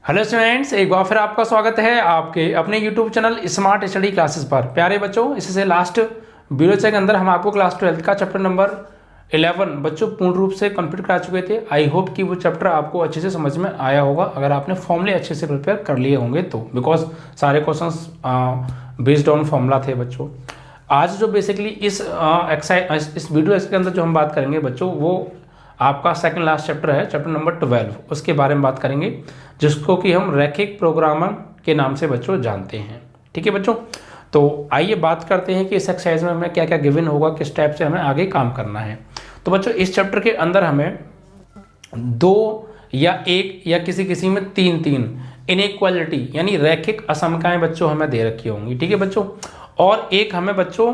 Hello students, एक बार फिर आपका स्वागत है आपके अपने YouTube channel smart study classes पर। प्यारे बच्चों, इससे लास्ट वीडियो के अंदर हम आपको क्लास 12 का चैप्टर नंबर 11 बच्चों पूर्ण रूप से कंप्लीट करा चुके थे। आई होप कि वो चैप्टर आपको अच्छे से समझ में आया होगा, अगर आपने फॉर्मूले अच्छे से प्रिपेयर कर लिए होंगे तो, बिकॉज सारे क्वेश्चन बेस्ड ऑन फॉर्मूला थे बच्चों। आज जो बेसिकली इस वीडियो के अंदर जो हम बात करेंगे बच्चों, वो आपका सेकंड लास्ट चैप्टर है, चैप्टर नंबर 12, उसके बारे में बात करेंगे, जिसको कि हम रैखिक प्रोग्रामर के नाम से बच्चों जानते हैं। ठीक है बच्चों, तो आइए बात करते हैं कि इस एक्सरसाइज में हमें क्या क्या गिवन होगा, किस टाइप से हमें आगे काम करना है। तो बच्चों इस चैप्टर के अंदर हमें 2 या 1 या किसी में 3 इनइक्वालिटी यानी रैखिक असमताएं बच्चों हमें दे रखी होंगी। ठीक है बच्चों, और एक हमें बच्चों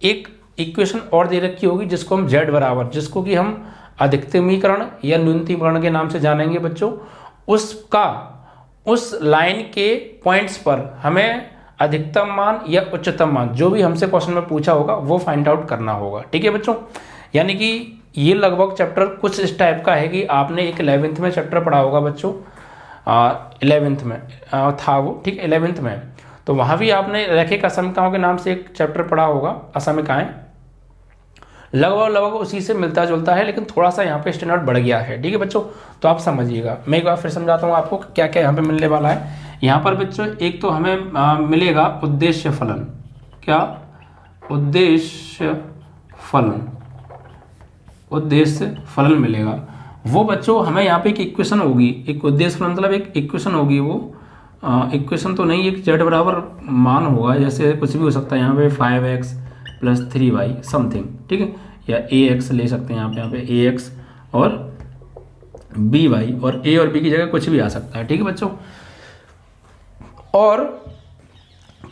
एक इक्वेशन और दे रखी होगी जिसको हम z बराबर, जिसको कि हम अधिकतमीकरण या न्यूनतमीकरण के नाम से जानेंगे बच्चों। उसका उस लाइन के पॉइंट्स पर हमें अधिकतम मान या उच्चतम मान, जो भी हमसे क्वेश्चन में पूछा होगा, वो फाइंड आउट करना होगा। ठीक है बच्चों, यानी कि ये लगभग चैप्टर कुछ इस टाइप का है कि आपने एक 11th में चैप्टर पढ़ा होगा बच्चों, 11th में था वो, ठीक, 11th में, तो वहाँ भी आपने रैखिक असमताओं के नाम से एक चैप्टर पढ़ा होगा, असमकाएं। लगभग उसी से मिलता जुलता है, लेकिन थोड़ा सा यहाँ पे स्टैंडर्ड बढ़ गया है। ठीक है बच्चों, तो आप समझिएगा। मैं एक बार फिर समझाता हूँ आपको क्या क्या यहाँ पे मिलने वाला है। यहाँ पर बच्चों एक तो हमें मिलेगा उद्देश्य फलन। क्या? उद्देश्य फलन मिलेगा। वो बच्चों हमें यहाँ पे एक इक्वेशन होगी, एक उद्देश्य फलन मतलब एक इक्वेशन होगी। वो इक्वेशन तो नहीं, एक z बराबर मान होगा, जैसे कुछ भी हो सकता है यहाँ पे 5x + 3y समथिंग, ठीक है, या ax ले सकते हैं यहाँ पे ax और by, और a और b की जगह कुछ भी आ सकता है। ठीक है बच्चों, और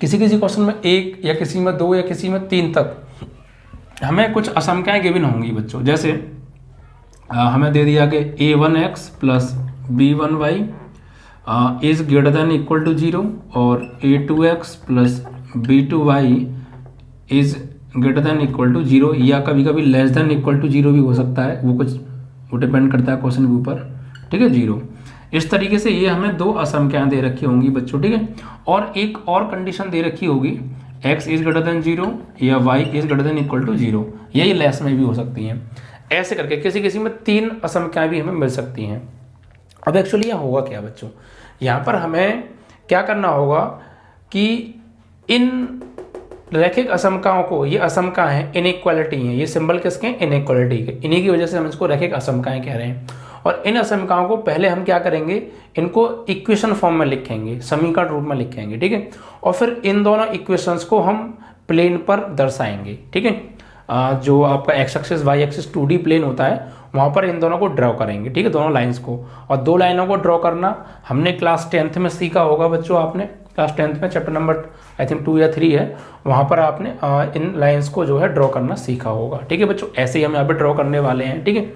किसी क्वेश्चन में 1 या किसी में 2 या किसी में 3 तक हमें कुछ असमताएं गिवन होंगी बच्चों। जैसे हमें दे दिया कि a1x + b1y is greater than equal to 0 और a2x + b2y is greater than equal to 0, या कभी कभी लेस देन इक्वल टू 0 भी हो सकता है, वो डिपेंड करता है क्वेश्चन के ऊपर। ठीक है, 0। इस तरीके से ये हमें 2 असमताएं दे रखी होंगी बच्चों। ठीक है, और एक और कंडीशन दे रखी होगी, x इज ग्रेटर देन 0 या y is greater than equal to 0, यही लेस में भी हो सकती हैं। ऐसे करके किसी में 3 असमताएं भी हमें मिल सकती हैं। अब एक्चुअली यहाँ होगा क्या बच्चों, यहाँ पर हमें क्या करना होगा कि इन रैखिक असमकाओं को, ये असमका है, इनइक्वालिटी है, ये सिंबल किसके? इनइक्वालिटी के, इन्हीं की वजह से हम इसको रैखिक असमकाएं कह रहे हैं। और इन असमकाओं को पहले हम क्या करेंगे, इनको इक्वेशन फॉर्म में लिखेंगे, समीकरण रूप में लिखेंगे। ठीक है, और फिर इन दोनों इक्वेशंस को हम प्लेन पर दर्शाएंगे। ठीक है, जो आपका x axis y axis 2D plane होता है, वहाँ पर इन दोनों को ड्रॉ करेंगे। ठीक है, दोनों लाइंस को, और 2 लाइनों को ड्रॉ करना हमने क्लास 10th में सीखा होगा बच्चों। आपने क्लास 10th में चैप्टर नंबर आई थिंक 2 या 3 है, वहाँ पर आपने इन लाइंस को जो है ड्रॉ करना सीखा होगा। ठीक है बच्चों, ऐसे ही हम यहाँ पर ड्रॉ करने वाले हैं। ठीक है,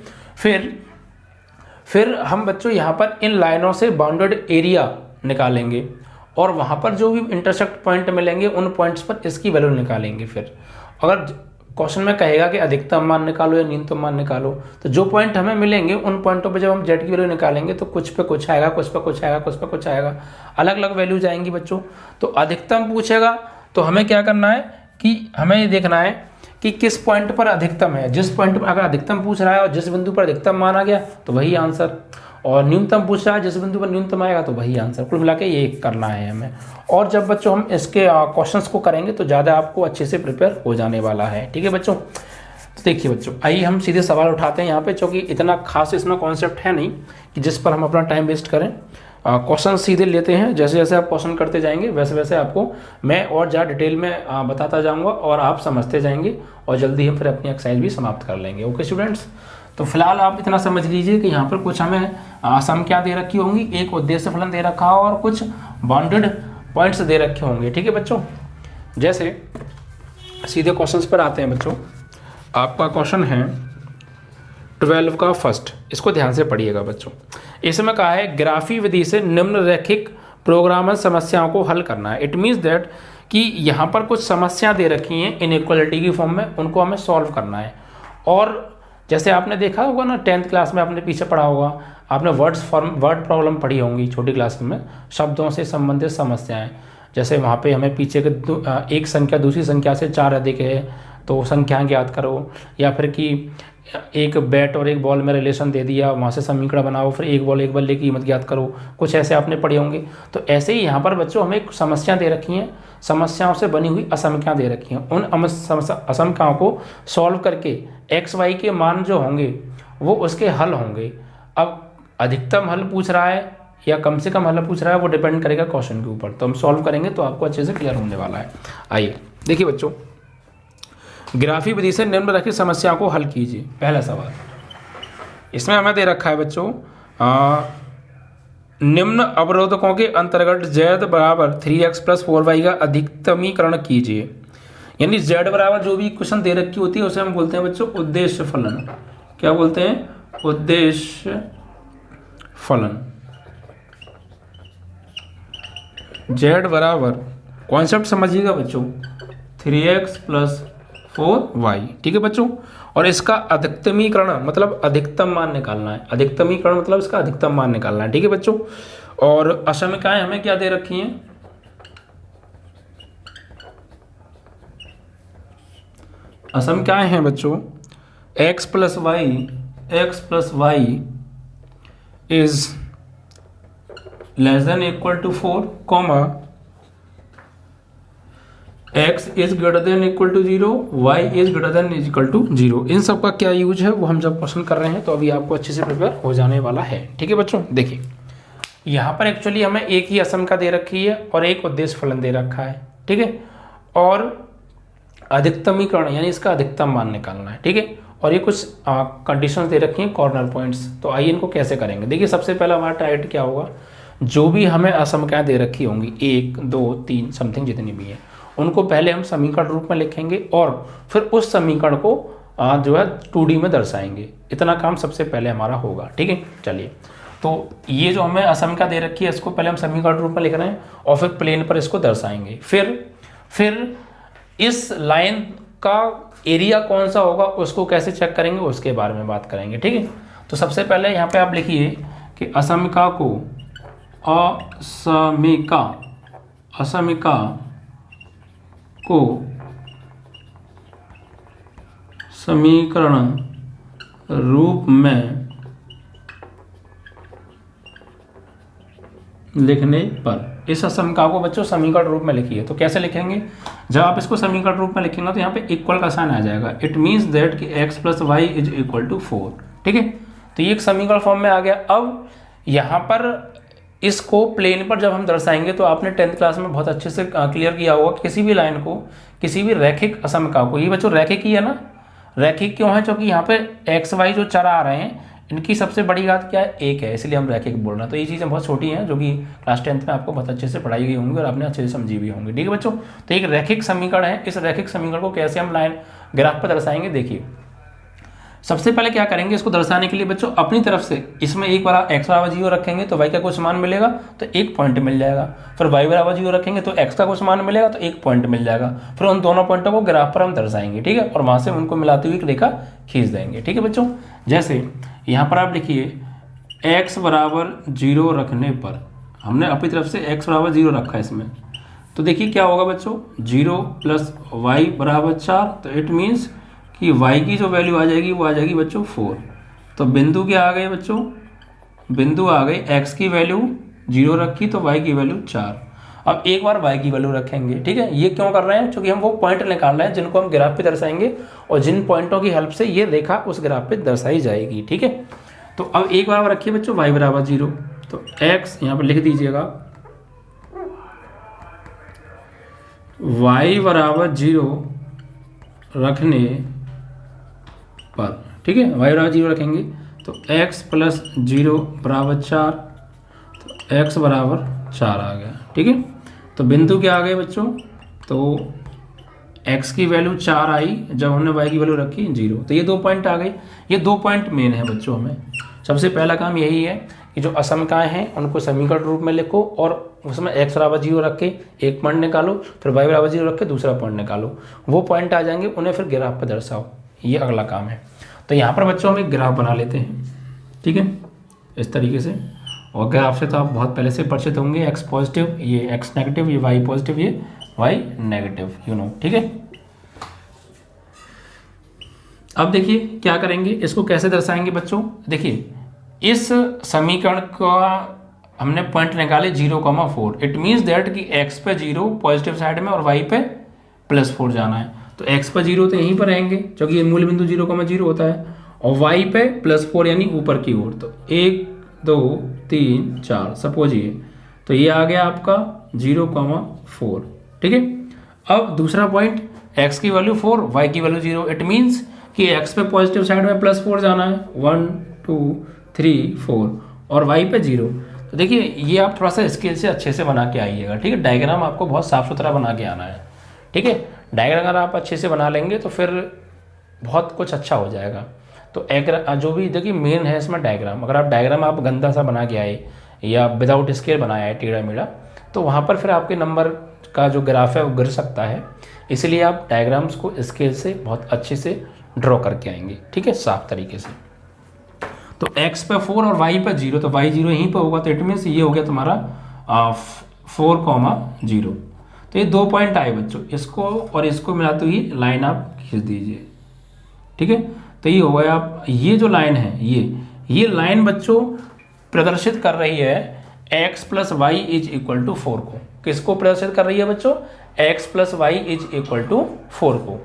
फिर हम बच्चों यहाँ पर इन लाइनों से बाउंडेड एरिया निकालेंगे, और वहाँ पर जो भी इंटरसेक्ट पॉइंट मिलेंगे उन पॉइंट्स पर इसकी वैल्यू निकालेंगे। फिर अगर क्वेश्चन में कहेगा कि अधिकतम मान निकालो या न्यूनतम मान निकालो, तो जो पॉइंट हमें मिलेंगे उन पॉइंटों पे जब हम z की वैल्यू निकालेंगे तो कुछ पे कुछ आएगा, कुछ पे कुछ आएगा, कुछ पे कुछ आएगा, अलग अलग वैल्यू जाएंगी बच्चों। तो अधिकतम पूछेगा तो हमें क्या करना है कि हमें ये देखना है कि किस पॉइंट पर अधिकतम है। जिस पॉइंट पर अगर अधिकतम पूछ रहा है और जिस बिंदु पर अधिकतम मान आ गया तो वही आंसर, और न्यूनतम पूछ रहा है, जिस बिंदु पर न्यूनतम आएगा तो वही आंसर। कुल मिला के ये करना है हमें। और जब बच्चों हम इसके क्वेश्चंस को करेंगे तो ज़्यादा आपको अच्छे से प्रिपेयर हो जाने वाला है। ठीक है बच्चों, तो देखिए बच्चों, आइए हम सीधे सवाल उठाते हैं यहाँ पे, क्योंकि इतना खास इसमें कॉन्सेप्ट है नहीं कि जिस पर हम अपना टाइम वेस्ट करें। क्वेश्चन सीधे लेते हैं, जैसे जैसे आप क्वेश्चन करते जाएंगे वैसे वैसे आपको मैं और ज़्यादा डिटेल में बताता जाऊँगा और आप समझते जाएंगे, और जल्दी हम फिर अपनी एक्सरसाइज भी समाप्त कर लेंगे। ओके स्टूडेंट्स, तो फिलहाल आप इतना समझ लीजिए कि यहाँ पर कुछ हमें असमताएं दे रखी होंगी, एक उद्देश्य फलन दे रखा हो और कुछ बाउंडेड पॉइंट्स दे रखे होंगे। ठीक है बच्चों, जैसे सीधे क्वेश्चंस पर आते हैं बच्चों। आपका क्वेश्चन है 12 का फर्स्ट, इसको ध्यान से पढ़िएगा बच्चों। इसमें कहा है ग्राफी विधि से निम्न रैखिक प्रोग्रामर समस्याओं को हल करना है। इट मीन्स दैट कि यहाँ पर कुछ समस्या दे रखी हैं इनइक्वालिटी की फॉर्म में, उनको हमें सॉल्व करना है। और जैसे आपने देखा होगा ना 10th क्लास में, आपने पीछे पढ़ा होगा, आपने वर्ड प्रॉब्लम पढ़ी होंगी छोटी क्लास में, शब्दों से संबंधित समस्याएं। जैसे वहाँ पे हमें पीछे के एक संख्या दूसरी संख्या से 4 अधिक है तो संख्याएं ज्ञात करो, या फिर कि एक बैट और एक बॉल में रिलेशन दे दिया, वहाँ से समीकरण बनाओ, फिर एक बल्ले की कीमत ज्ञात करो, कुछ ऐसे आपने पढ़े होंगे। तो ऐसे ही यहाँ पर बच्चों हमें समस्या दे रखी हैं, समस्याओं से बनी हुई असंख्याएं दे रखी हैं। उन असंख्याओं को सॉल्व करके एक्स वाई के मान जो होंगे वो उसके हल होंगे। अब अधिकतम हल पूछ रहा है या कम से कम हल पूछ रहा है, वो डिपेंड करेगा क्वेश्चन के ऊपर। तो हम सॉल्व करेंगे तो आपको अच्छे से क्लियर होने वाला है। आइए देखिए बच्चों, ग्राफी विधि से निम्नलिखित समस्या को हल कीजिए। पहला सवाल, इसमें हमें दे रखा है बच्चों, निम्न अवरोधकों के अंतर्गत z बराबर 3x + 4y का अधिकतमीकरण कीजिए। यानी z बराबर जो भी क्वेश्चन दे रखी होती है उसे हम बोलते हैं बच्चों उद्देश्य फलन। क्या बोलते हैं? उद्देश्य फलन। z बराबर, कॉन्सेप्ट समझिएगा बच्चों, 3x + 4y, ठीक है बच्चों। और इसका अधिकतमीकरण मतलब अधिकतम मान निकालना है। अधिकतमीकरण मतलब इसका अधिकतम मान निकालना है, ठीक है बच्चों। और असमीकरण हमें क्या दे रखी हैं? असमीकरण हैं बच्चों x + y is less than equal to 4, x is greater than equal to 0, y is greater than equal to 0। इन सब का क्या यूज है वो हम जब क्वेश्चन कर रहे हैं तो अभी आपको अच्छे से प्रिपेयर हो जाने वाला है, ठीक है बच्चों। देखिए यहाँ पर एक्चुअली हमें एक ही असमीकरण दे रखी है और एक उद्देश्य फलन दे रखा है, ठीक है। और अधिकतमीकरण यानी इसका अधिकतम मान निकालना है, ठीक है। और ये कुछ कंडीशंस दे रखी हैं, कॉर्नर पॉइंट्स। तो आइए इनको कैसे करेंगे। देखिए सबसे पहला हमारा टारगेट क्या होगा, जो भी हमें असमीकरण दे रखी होंगी 1 2 3 समथिंग जितनी भी है, उनको पहले हम समीकरण रूप में लिखेंगे और फिर उस समीकरण को जो है 2D में दर्शाएंगे। इतना काम सबसे पहले हमारा होगा, ठीक है। चलिए, तो ये जो हमें असमीकरण दे रखी है इसको पहले हम समीकरण रूप में लिख रहे हैं और फिर प्लेन पर इसको दर्शाएंगे। फिर इस लाइन का एरिया कौन सा होगा उसको कैसे चेक करेंगे उसके बारे में बात करेंगे, ठीक है। तो सबसे पहले यहाँ पे आप लिखिए कि असमीकरण को समीकरण रूप में लिखने पर, इस असमीकरण को बच्चों समीकरण रूप में लिखिए। तो कैसे लिखेंगे, जब आप इसको समीकरण रूप में लिखेंगे तो यहाँ पे इक्वल का साइन आ जाएगा। इट मीन्स दैट कि x + y is equal to 4, ठीक है। तो ये एक समीकरण फॉर्म में आ गया। अब यहाँ पर इसको प्लेन पर जब हम दर्शाएंगे तो आपने 10th क्लास में बहुत अच्छे से क्लियर किया होगा, किसी भी लाइन को, किसी भी रैखिक असमीकरण को, ये बच्चों रैखिक ही है ना। रैखिक क्यों है? क्योंकि यहाँ पे x y जो चर आ रहे हैं इनकी सबसे बड़ी बात क्या है, 1 है, इसलिए हम रैखिक बोल रहे हैं। तो ये चीज़ें बहुत छोटी हैं जो कि क्लास 10th में आपको बहुत अच्छे से पढ़ाई गई होंगी और आपने अच्छे से समझी भी होंगी, ठीक है बच्चों। तो एक रैखिक समीकरण है, इस रैखिक समीकरण को कैसे हम लाइन ग्राफ पर दर्शाएंगे। देखिए सबसे पहले क्या करेंगे, इसको दर्शाने के लिए बच्चों अपनी तरफ से इसमें एक बार x बराबर 0 रखेंगे तो y का कुछ मान मिलेगा तो 1 पॉइंट मिल जाएगा। फिर y बराबर 0 रखेंगे तो x का कुछ मान मिलेगा तो 1 पॉइंट मिल जाएगा। फिर उन दोनों पॉइंटों को ग्राफ पर हम दर्शाएंगे, ठीक है, और वहां से उनको मिलाती हुई एक रेखा खींच देंगे, ठीक है बच्चों। जैसे यहाँ पर आप लिखिए x बराबर 0 रखने पर, हमने अपनी तरफ से x बराबर 0 रखा है इसमें, तो देखिए क्या होगा बच्चों, 0 + y बराबर 4। तो इट मीन्स कि y की जो वैल्यू आ जाएगी वो आ जाएगी बच्चों 4। तो बिंदु क्या आ गए बच्चों, बिंदु आ गई, x की वैल्यू 0 रखी तो y की वैल्यू 4। अब एक बार y की वैल्यू रखेंगे, ठीक है। ये क्यों कर रहे हैं, क्योंकि हम वो पॉइंट निकाल रहे हैं जिनको हम ग्राफ पे दर्शाएंगे और जिन पॉइंटों की हेल्प से ये रेखा उस ग्राफ पे दर्शाई जाएगी, ठीक है। तो अब एक बार रखिए बच्चों y बराबर 0, तो x यहाँ पर लिख दीजिएगा y बराबर 0 रखने पर, ठीक है, y बराबर 0 रखेंगे तो x + 0 बराबर 4, तो x बराबर 4 आ गया, ठीक है। तो बिंदु क्या आ गए बच्चों, तो x की वैल्यू 4 आई जब हमने y की वैल्यू रखी 0। तो ये 2 पॉइंट आ गए। ये 2 पॉइंट मेन है बच्चों। हमें सबसे पहला काम यही है कि जो असमीकरण हैं उनको समीकरण रूप में लिखो और उसमें x बराबर 0 रख के एक पॉइंट निकालो, फिर y बराबर 0 रख के दूसरा पॉइंट निकालो। वो पॉइंट आ जाएंगे, उन्हें फिर ग्राफ पर दर्शाओ। ये अगला काम है। तो यहाँ पर बच्चों हम एक ग्राफ बना लेते हैं, ठीक है, इस तरीके से। और ग्राफ से तो आप बहुत पहले से परिचित होंगे, एक्स पॉजिटिव, ये एक्स नेगेटिव, ये वाई पॉजिटिव, ये वाई नेगेटिव, यू नो, ठीक है। अब देखिए क्या करेंगे, इसको कैसे दर्शाएंगे बच्चों। देखिए इस समीकरण का हमने पॉइंट निकाले 0,4। इट मीन्स दैट कि x पे 0 पॉजिटिव साइड में और y पे +4 जाना है। तो x पे 0 तो यहीं पर रहेंगे क्योंकि ये मूल बिंदु 0,0 होता है, और y पे +4 यानी ऊपर की ओर। तो 1 2 3 4 सपोज ये, तो ये आ गया आपका 0,4, ठीक है। अब दूसरा पॉइंट, x की वैल्यू 4, y की वैल्यू 0। इट मीन्स कि x पे पॉजिटिव साइड में +4 जाना है, 1 2 3 4, और y पे 0। तो देखिए ये आप थोड़ा सा स्केल से अच्छे से बना के आइएगा, ठीक है। डायग्राम आपको बहुत साफ सुथरा बना के आना है, ठीक है। डायग्राम अगर आप अच्छे से बना लेंगे तो फिर बहुत कुछ अच्छा हो जाएगा। तो जो भी देखिए मेन है इसमें डायग्राम। अगर आप डायग्राम आप गंदा सा बना के आए या विदाउट स्केल बनाया है टेढ़ा मेढ़ा, तो वहाँ पर फिर आपके नंबर का जो ग्राफ है वो गिर सकता है। इसलिए आप डायग्राम्स को स्केल से बहुत अच्छे से ड्रॉ करके आएंगे, ठीक है, साफ तरीके से। तो x पे 4 और y पे 0, तो y 0 यहीं पे होगा, तो इट मीन्स ये हो गया तुम्हारा 4,0। तो ये 2 पॉइंट आए बच्चों, इसको और इसको मिलाते हुए लाइन आप खींच दीजिए, ठीक है। तो ये हो गया, आप ये जो लाइन है ये लाइन बच्चों प्रदर्शित कर रही है x + y = 4 को। किसको प्रदर्शित कर रही है बच्चों, x + y = 4 को।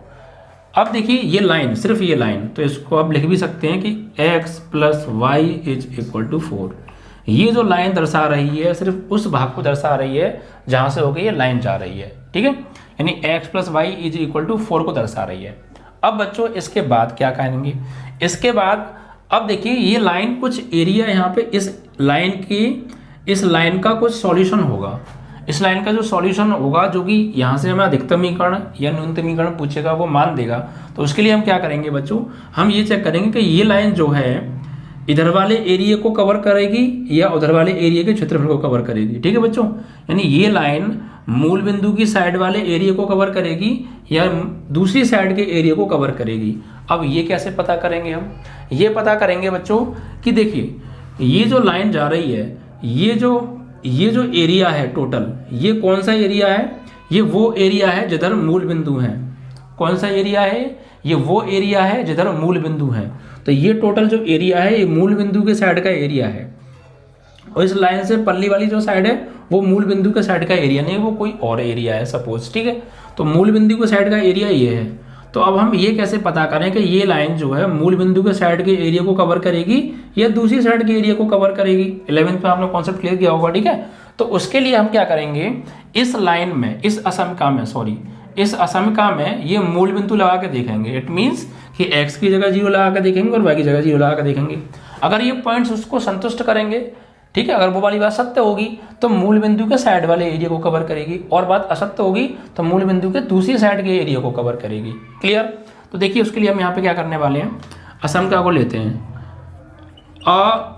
अब देखिए ये लाइन, सिर्फ ये लाइन, तो इसको आप लिख भी सकते हैं कि x + y = 4। ये जो लाइन दर्शा रही है सिर्फ उस भाग को दर्शा रही है जहां से होकर ये लाइन जा रही है, ठीक है, यानी x + y = 4 को दर्शा रही है। अब बच्चों इसके बाद क्या कहेंगे, इसके बाद अब देखिए ये लाइन कुछ एरिया यहाँ पे इस लाइन का कुछ सॉल्यूशन होगा। इस लाइन का जो सॉल्यूशन होगा, जो कि यहाँ से हमें अधिकतमीकरण या न्यूनतमीकरण पूछेगा, वो मान देगा। तो उसके लिए हम क्या करेंगे बच्चों, हम ये चेक करेंगे कि ये लाइन जो है इधर वाले एरिया को कवर करेगी या उधर वाले एरिया के क्षेत्रफल को कवर करेगी, ठीक है बच्चों। यानी ये लाइन मूल बिंदु की साइड वाले एरिया को कवर करेगी या दूसरी साइड के एरिया को कवर करेगी। अब ये कैसे पता करेंगे, हम ये पता करेंगे बच्चों कि देखिए ये जो लाइन जा रही है, ये जो एरिया है टोटल, ये कौन सा एरिया है, ये वो एरिया है जिधर मूल बिंदु है। कौन सा एरिया है, ये वो एरिया है जिधर मूल बिंदु है। तो ये टोटल जो एरिया है ये मूल बिंदु के साइड का एरिया है, और इस लाइन से पल्ली वाली जो साइड है वो मूल बिंदु के साइड का एरिया नहीं, वो कोई और एरिया है सपोज, ठीक है। तो मूल बिंदु के साइड का एरिया ये है। तो अब हम ये कैसे पता करें कि ये लाइन जो है मूल बिंदु के साइड के एरिया को कवर करेगी या दूसरी साइड के एरिया को कवर करेगी। 11th में आपने कॉन्सेप्ट क्लियर किया होगा, ठीक है। तो उसके लिए हम क्या करेंगे, इस लाइन में, इस असमका में ये मूल बिंदु लगा के देखेंगे। इट मीन्स कि x की जगह 0 लगा के देखेंगे और y की जगह 0 लगा के देखेंगे। अगर ये पॉइंट्स उसको संतुष्ट करेंगे, ठीक है, अगर वो वाली बात सत्य होगी तो मूल बिंदु के साइड वाले एरिया को कवर करेगी, और बात असत्य होगी तो मूल बिंदु के दूसरी साइड के एरिया को कवर करेगी। क्लियर। तो देखिए उसके लिए हम यहाँ पे क्या करने वाले हैं, असमका को लेते हैं।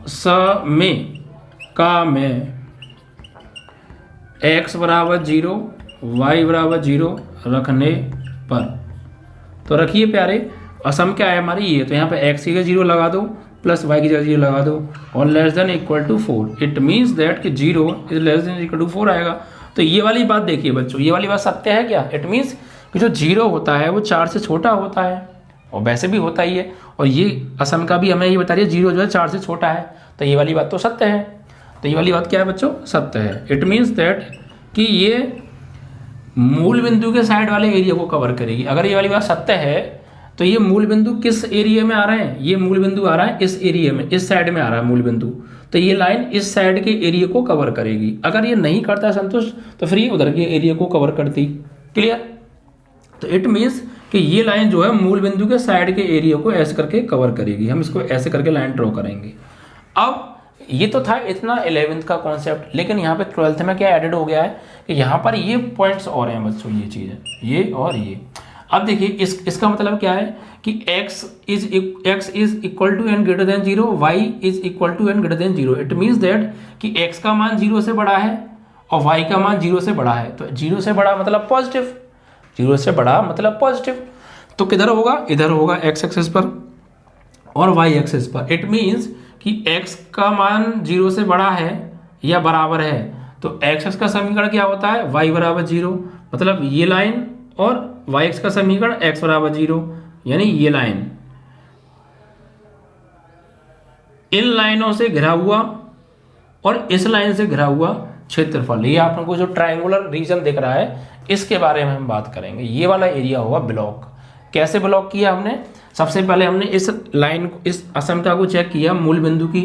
असमका में x = 0 y = 0 रखने पर, तो रखिए प्यारे, असम क्या है हमारी ये, तो यहाँ पे x की जगह 0 लगा दो प्लस y की जगह 0 लगा दो और <= 4। इट मीन्स दैट कि 0 > 4 आएगा। तो ये वाली बात देखिए बच्चों, ये वाली बात सत्य है क्या। इट मीन्स कि जो 0 होता है वो 4 से छोटा होता है, और वैसे भी होता ही है, और ये असम का भी हमें ये बता रही है 0 जो है 4 से छोटा है। तो ये वाली बात तो सत्य है। तो ये वाली बात क्या है बच्चों, सत्य है। इट मीन्स दैट कि ये मूल बिंदु के साइड वाले एरिया को कवर करेगी। अगर ये वाली बात सत्य है तो ये मूल बिंदु किस एरिया में आ रहे हैं, ये मूल बिंदु आ रहा है इस एरिया में, इस साइड में आ रहा है मूल बिंदु, तो ये लाइन इस साइड के एरिया को कवर करेगी। अगर ये नहीं करता संतुष्ट तो फिर ये उधर के एरिया को कवर करती। क्लियर। तो इट मीन्स कि ये लाइन जो है मूल बिंदु के साइड के एरिया को ऐसे करके कवर करेगी। हम इसको ऐसे करके लाइन ड्रॉ करेंगे। अब ये तो था इतना 11th का कॉन्सेप्ट, लेकिन यहाँ पे 12th में क्या एडेड हो गया है कि यहाँ पर ये पॉइंट्स और हैं बच्चों, ये चीज़ें, ये और ये। अब देखिए इसका मतलब क्या है कि x is equal to n greater than 0, y is equal to n greater than 0। It means that कि x का मान 0 से बड़ा है और y का मान 0 से बड़ा है। तो 0 से बड़ा मतलब पॉजिटिव, 0 से बड़ा मतलब पॉजिटिव। तो किधर होगा, इधर होगा x एक्सिस पर। और वाई एक्सिस पर। इट मीन्स कि x का मान 0 से बड़ा है या बराबर है, तो एक्स का समीकरण क्या होता है, y बराबर 0, मतलब ये लाइन, और वाई एक्स का समीकरण x बराबर 0, यानी ये लाइन इन लाइनों से घिरा हुआ और इस लाइन से घिरा हुआ क्षेत्रफल। ये आपको जो ट्रायंगुलर रीजन दिख रहा है इसके बारे में हम बात करेंगे। ये वाला एरिया होगा ब्लॉक। कैसे ब्लॉक किया हमने, सबसे पहले हमने इस लाइन को, इस असमता को चेक किया, मूल बिंदु की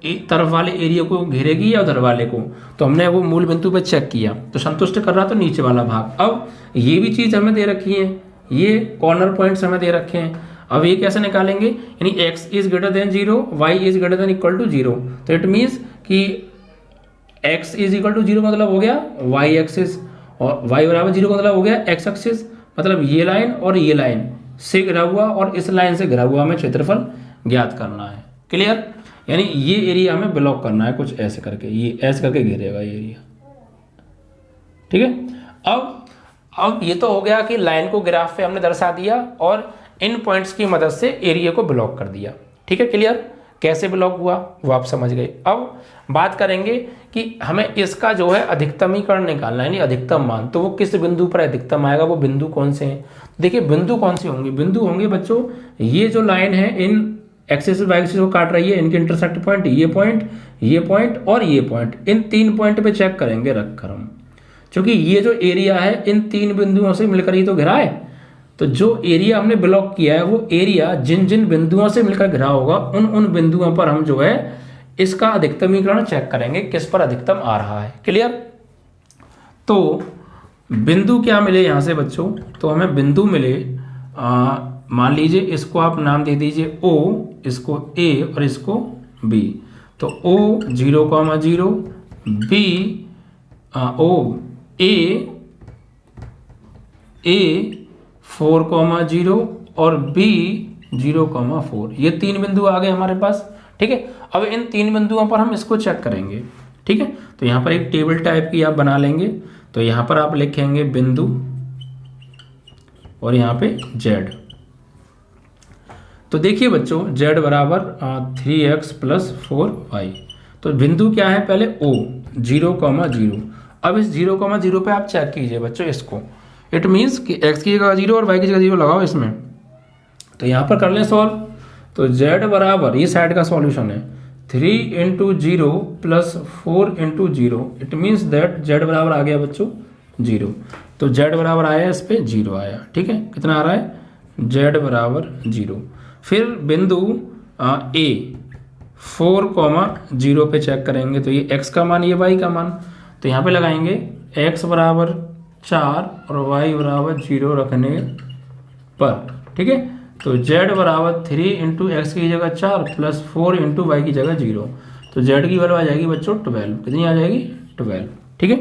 एक तरफ वाले एरिया को घेरेगी या उधर वाले को, तो हमने वो मूल बिंदु पे चेक किया तो संतुष्ट कर रहा तो नीचे वाला भाग। अब ये भी चीज हमें दे रखी है, ये कॉर्नर पॉइंट्स हमें दे रखे हैं। अब ये कैसे निकालेंगे, यानी x is greater than 0, y is greater than equal to 0, तो इट मीन्स कि x इज इक्वल टू 0 मतलब हो गया y एक्सिस, और y बराबर 0 मतलब हो गया x एक्सिस, मतलब ये लाइन और ये लाइन से घिरा हुआ और इस लाइन से घिरा हुआ हमें क्षेत्रफल ज्ञात करना है। क्लियर, यानी ये एरिया हमें ब्लॉक करना है कुछ ऐसे करके, ये ऐसे करके घेरेगा ये एरिया। ठीक है, अब ये तो हो गया कि लाइन को ग्राफ पे हमने दर्शा दिया और इन पॉइंट्स की मदद से एरिया को ब्लॉक कर दिया। ठीक है, क्लियर, कैसे ब्लॉक हुआ वो आप समझ गए। अब बात करेंगे कि हमें इसका जो है अधिकतमीकरण निकालना है, यानी अधिकतम मान, तो वो किस बिंदु पर अधिकतम आएगा, वो बिंदु कौन से हैं। देखिए बिंदु कौन से होंगे, बिंदु होंगे बच्चों ये जो लाइन है इन एक्सिस वाई एक्सिस को काट रही है, इनके इंटरसेक्ट पॉइंट, ये पॉइंट और ये पॉइंट, इन 3 पॉइंट पे चेक करेंगे रखकर हम, क्योंकि ये जो एरिया है इन 3 बिंदुओं से मिलकर ही तो घिरा है। तो जो एरिया हमने ब्लॉक किया है वो एरिया जिन जिन बिंदुओं से मिलकर घिरा होगा उन बिंदुओं पर हम जो है इसका अधिकतमीकरण चेक करेंगे, किस पर अधिकतम आ रहा है। क्लियर, तो बिंदु क्या मिले यहाँ से बच्चों, तो हमें बिंदु मिले, मान लीजिए इसको आप नाम दे दीजिए O, इसको A और इसको B। तो O 0,0, B O A 4,0 और B 0,4, ये 3 बिंदु आ गए हमारे पास। ठीक है, अब इन 3 बिंदुओं पर हम इसको चेक करेंगे। ठीक है, तो यहाँ पर एक टेबल टाइप की आप बना लेंगे, तो यहाँ पर आप लिखेंगे बिंदु और यहाँ पे Z। तो देखिए बच्चों Z बराबर 3x + 4y, तो बिंदु क्या है पहले O 0,0। अब इस 0,0 पे आप चेक कीजिए बच्चों इसको, इट मीन्स कि x की जगह 0 और y की जगह 0 लगाओ इसमें, तो यहाँ पर कर लें सॉल्व। तो z बराबर, ये साइड का सॉल्यूशन है, 3 × 0 + 4 × 0, इट मीन्स दैट z बराबर आ गया बच्चों 0। तो z बराबर आया, इस पे 0 आया। ठीक है, कितना आ रहा है, z बराबर 0। फिर बिंदु A 4,0 पे चेक करेंगे, तो ये x का मान, ये y का मान, तो यहाँ पे लगाएंगे x बराबर 4 और y बराबर 0 रखने पर। ठीक है, तो z बराबर 3 × x की जगह 4 + 4 × y की जगह 0, तो z की वैल्यू आ जाएगी बच्चों 12। कितनी आ जाएगी, 12। ठीक है,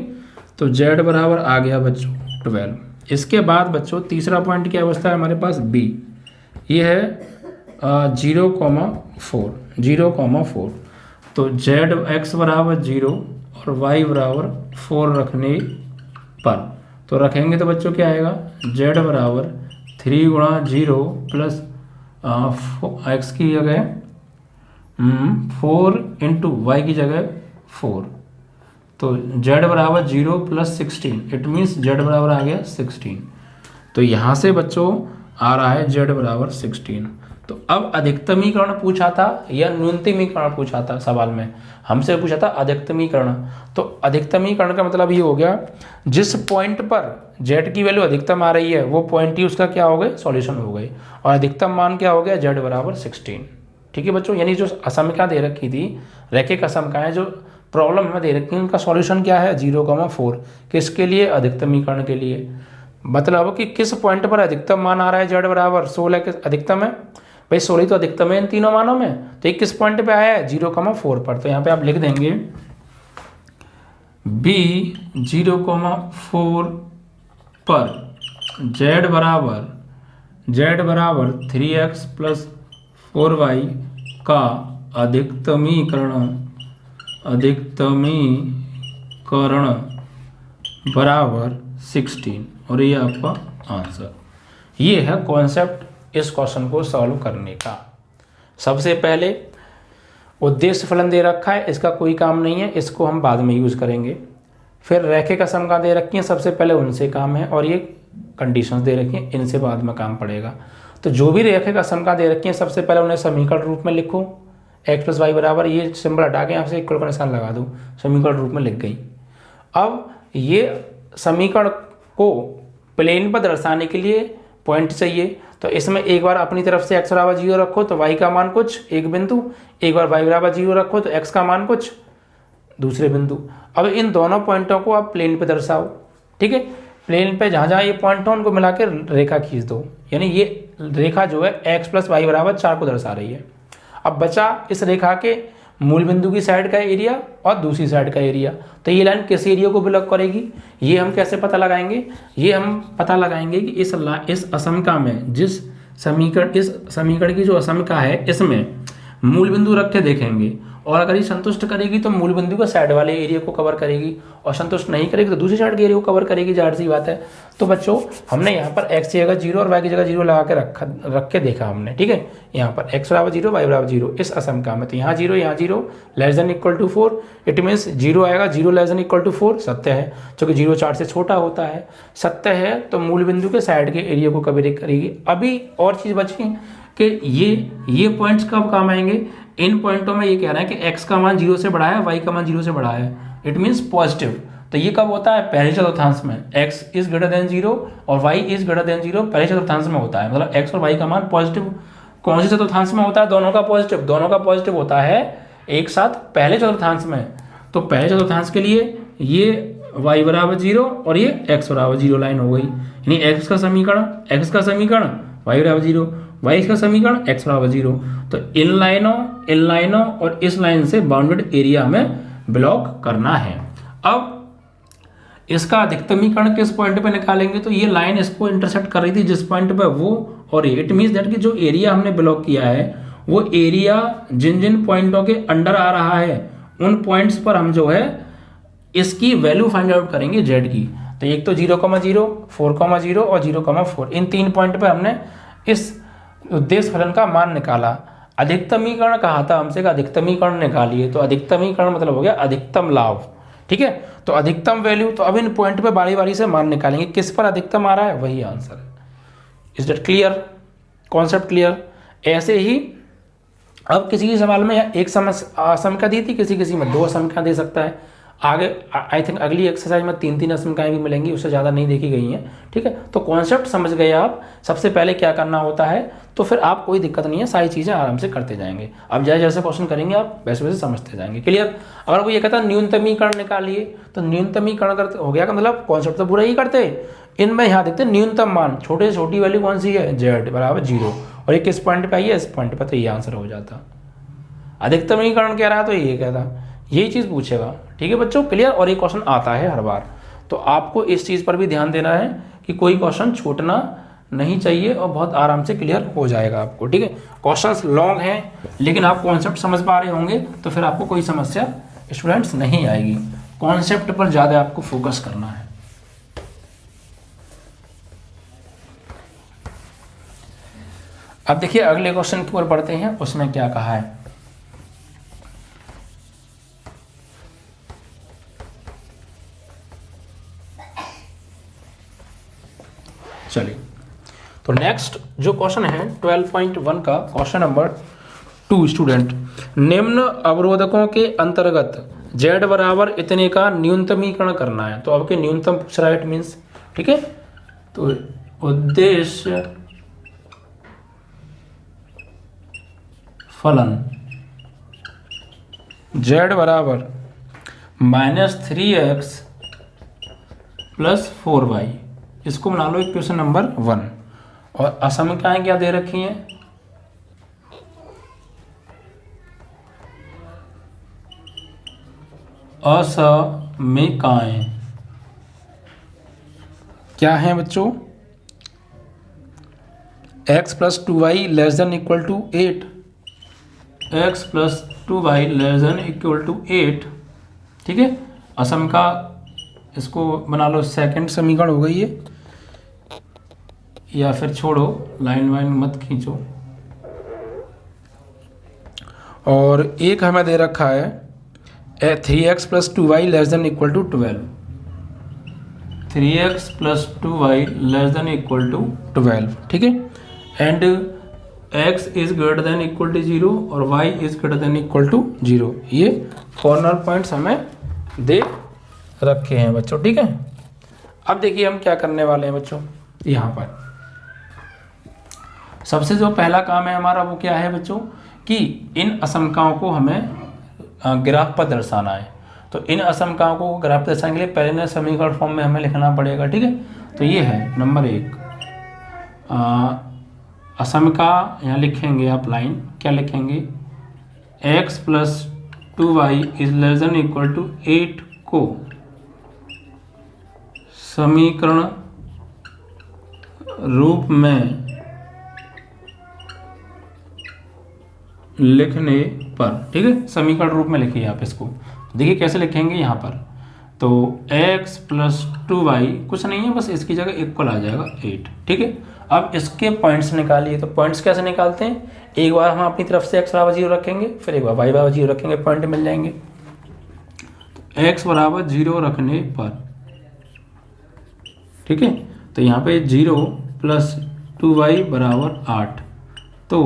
तो z बराबर आ गया बच्चों 12। इसके बाद बच्चों तीसरा पॉइंट क्या अवस्था है हमारे पास, B, ये है 0,4, तो x बराबर 0 और y बराबर 4 रखने पर, तो रखेंगे तो बच्चों क्या आएगा, z बराबर 3 × 0 + x की जगह 4 × y की जगह 4, तो z बराबर 0 + 16, इट मीन्स z बराबर आ गया 16। तो यहाँ से बच्चों आ रहा है z बराबर 16। तो अब अधिकतमीकरण पूछा था या न्यूनतमीकरण पूछा था, सवाल में हमसे पूछा था अधिकतमीकरण। तो अधिकतमीकरण का मतलब ये हो गया जिस पॉइंट पर z की वैल्यू अधिकतम आ रही है वो पॉइंट ही उसका क्या हो गए, सॉल्यूशन हो गई, और अधिकतम मान क्या हो गया, z बराबर 16। ठीक है बच्चों, यानी जो असमिका दे रखी थी, रैखिक असमिकाएं जो प्रॉब्लम में दे रखी है उनका सॉल्यूशन क्या है, 0,4। किसके लिए, अधिकतमीकरण के लिए। मतलब कि किस पॉइंट पर अधिकतम मान आ रहा है, z बराबर 16 के अधिकतम है, भाई 16 तो अधिकतम है इन तीनों मानों में, तो एक किस पॉइंट पे आया है, 0,4 पर। तो यहाँ पे आप लिख देंगे B 0,4 पर z बराबर 3x + 4y का अधिकतमीकरण बराबर 16, और ये आपका आंसर। ये है कॉन्सेप्ट इस क्वेश्चन को सॉल्व करने का। सबसे पहले उद्देश्य फलन दे रखा है, इसका कोई काम नहीं है, इसको हम बाद में यूज़ करेंगे। फिर रैखिक असमका दे रखी हैं, सबसे पहले उनसे काम है, और ये कंडीशंस दे रखी हैं, इनसे बाद में काम पड़ेगा। तो जो भी रैखिक असमका दे रखी हैं सबसे पहले उन्हें समीकरण रूप में लिखो, एक्स प्लस वाई बराबर, ये सिंबल हटा के यहाँ से इक्वल का निशान लगा दो, समीकरण रूप में लिख गई। अब ये समीकरण को प्लेन पर दर्शाने के लिए पॉइंट चाहिए, तो इसमें एक बार अपनी तरफ से x बराबर 0 रखो तो y का मान कुछ एक बिंदु, एक बार y बराबर 0 रखो तो x का मान कुछ दूसरे बिंदु। अब इन दोनों पॉइंटों को आप प्लेन पे दर्शाओ, ठीक है। प्लेन पे जहाँ जहाँ ये पॉइंट हो उनको मिला के रेखा खींच दो, यानी ये रेखा जो है x प्लस वाई बराबर 4 को दर्शा रही है। अब बचा इस रेखा के मूल बिंदु की साइड का एरिया और दूसरी साइड का एरिया, तो ये लाइन किस एरिया को बिलोंग करेगी, ये हम कैसे पता लगाएंगे, ये हम पता लगाएंगे कि इस असमका में इस समीकरण की जो असमका है इसमें मूल बिंदु रख के देखेंगे, और अगर ये संतुष्ट करेगी तो मूल बिंदु के साइड वाले एरिया को कवर करेगी, और संतुष्ट नहीं करेगी तो दूसरी साइड के एरिया को कवर करेगी, जाहिर सी बात है। तो बच्चों हमने यहाँ पर x की जगह 0 और y की जगह 0 लगा के रख के देखा हमने, ठीक है। यहाँ पर x बराबर 0 y बराबर 0 इस असमका में, तो यहाँ 0 less than equal to 4, it means 0 आएगा, 0 लेस देन इक्वल टू 4 सत्य है, क्योंकि 0 4 से छोटा होता है, सत्य है, तो मूल बिंदु के साइड के एरिया को कवर करेगी। अभी और चीज़ बची कि ये पॉइंट्स कब काम आएंगे, इन पॉइंटों में ये कह रहा है कि x का मान 0 से बड़ा है, y का मान 0 से बड़ा है, इट मीन्स पॉजिटिव। तो ये कब होता है, पहले चतुर्थांश में, x इज ग्रेटर देन 0 और y इज ग्रेटर देन 0 पहले चतुर्थांश में होता है, मतलब x और y का मान पॉजिटिव। कौन से चतुर्थांश में होता है, दोनों का पॉजिटिव होता है एक साथ पहले चतुर्थांश में। तो पहले चतुर्थांश के लिए ये y बराबर 0 और ये x बराबर 0 लाइन हो गई, यानी x का समीकरण y बराबर 0, y का समीकरण x बराबर 0। तो इन लाइनों और इस लाइन से बाउंडेड एरिया में ब्लॉक करना है। अब इसका अधिकतमीकरण किस पॉइंट पे निकालेंगे, तो ये लाइन इसको इंटरसेक्ट कर रही थी जिस पॉइंट पे वो, और इट मीन्स दैट कि जो एरिया हमने ब्लॉक किया है वो एरिया जिन जिन पॉइंटों के अंडर आ रहा है उन पॉइंट्स पर हम जो है इसकी वैल्यू फाइंड आउट करेंगे z की। तो एक तो 0,0, 4,0 और 0,4, इन 3 पॉइंट पे हमने इस उद्देश्य फलन का मान निकाला। अधिकतमीकरण कहा था हमसे कि अधिकतमीकरण निकालिए, तो अधिकतमीकरण मतलब हो गया अधिकतम लाभ, ठीक है। तो अधिकतम वैल्यू, तो अब इन पॉइंट पे बारी बारी से मान निकालेंगे, किस पर अधिकतम आ रहा है वही आंसर है। Is that clear, concept clear. ऐसे ही अब किसी के सवाल में एक असमका दी थी, किसी में 2 असमका दे सकता है। आगे आई थिंक अगली एक्सरसाइज में 3 असमकाएं भी मिलेंगी, उससे ज़्यादा नहीं देखी गई हैं, ठीक है। तो कॉन्सेप्ट समझ गए आप, सबसे पहले क्या करना होता है, तो फिर आप कोई दिक्कत नहीं है, सारी चीज़ें आराम से करते जाएंगे। अब जैसे जैसे क्वेश्चन करेंगे आप वैसे वैसे समझते जाएंगे। क्लियर। अगर वो ये कहता है न्यूनतमीकरण निकालिए, तो न्यूनतमीकरण करते हो गया, मतलब कॉन्सेप्ट तो पूरा ही करते, इनमें यहाँ देखते हैं न्यूनतम मान, छोटे से छोटी वैल्यू कौन सी है, z बराबर 0, और ये किस पॉइंट पे आई है, इस पॉइंट पर, तो ये आंसर हो जाता। अधिकतमीकरण कह रहा है तो ये कहता, यही चीज़ पूछेगा, ठीक है बच्चों। क्लियर। और ये क्वेश्चन आता है हर बार, तो आपको इस चीज़ पर भी ध्यान देना है कि कोई क्वेश्चन छूटना नहीं चाहिए, और बहुत आराम से क्लियर हो जाएगा आपको, ठीक है। क्वेश्चंस लॉन्ग हैं लेकिन आप कॉन्सेप्ट समझ पा रहे होंगे तो फिर आपको कोई समस्या स्टूडेंट्स नहीं आएगी। कॉन्सेप्ट पर ज़्यादा आपको फोकस करना है। अब देखिए अगले क्वेश्चन की ओर बढ़ते हैं, उसमें क्या कहा है। चलिए, तो नेक्स्ट जो क्वेश्चन है 12.1 का क्वेश्चन नंबर 2 स्टूडेंट, निम्न अवरोधकों के अंतर्गत z बराबर इतने का न्यूनतमीकरण करना है। तो आपके न्यूनतम पूछ रहा है, इट मीन्स, ठीक है। तो उद्देश्य फलन z बराबर -3x + 4y, इसको बना लो इक्वेशन नंबर 1। और असमकाएं क्या दे रखी हैं, असमकाएं क्या हैं बच्चों, x + 2y ≤ 8, x + 2y ≤ 8, ठीक है। असमका इसको बना लो सेकंड समीकरण हो गई है, या फिर छोड़ो, लाइन वाइन मत खींचो, और एक हमें दे रखा है 3x plus 2y less than equal to 12, 3x plus 2y less than equal to 12, ठीक है। And x is greater than equal to 0 और y is greater than equal to 0। ये कॉर्नर पॉइंट्स हमें दे रखे हैं बच्चों, ठीक है। अब देखिए हम क्या करने वाले हैं बच्चों, यहाँ पर सबसे जो पहला काम है हमारा वो क्या है बच्चों कि इन असमकाओं को हमें ग्राफ पर दर्शाना है। तो इन असमकाओं को ग्राफ पर दर्शाने के लिए पहले ना समीकरण फॉर्म में हमें लिखना पड़ेगा, ठीक है। तो ये है नंबर 1 असमका, यहाँ लिखेंगे आप लाइन, क्या लिखेंगे, x plus 2y is less than equal to 8 को समीकरण रूप में लिखने पर, ठीक है, समीकरण रूप में लिखिए आप इसको। देखिए कैसे लिखेंगे यहाँ पर, तो x प्लस 2y कुछ नहीं है, बस इसकी जगह इक्वल आ जाएगा 8, ठीक है। अब इसके पॉइंट्स निकालिए। तो पॉइंट्स कैसे निकालते हैं, एक बार हम अपनी तरफ से x बराबर 0 रखेंगे, फिर एक बार y बराबर 0 रखेंगे, पॉइंट मिल जाएंगे। तो x बराबर 0 रखने पर, ठीक है, तो यहाँ पे 0 प्लस 2y बराबर 8, तो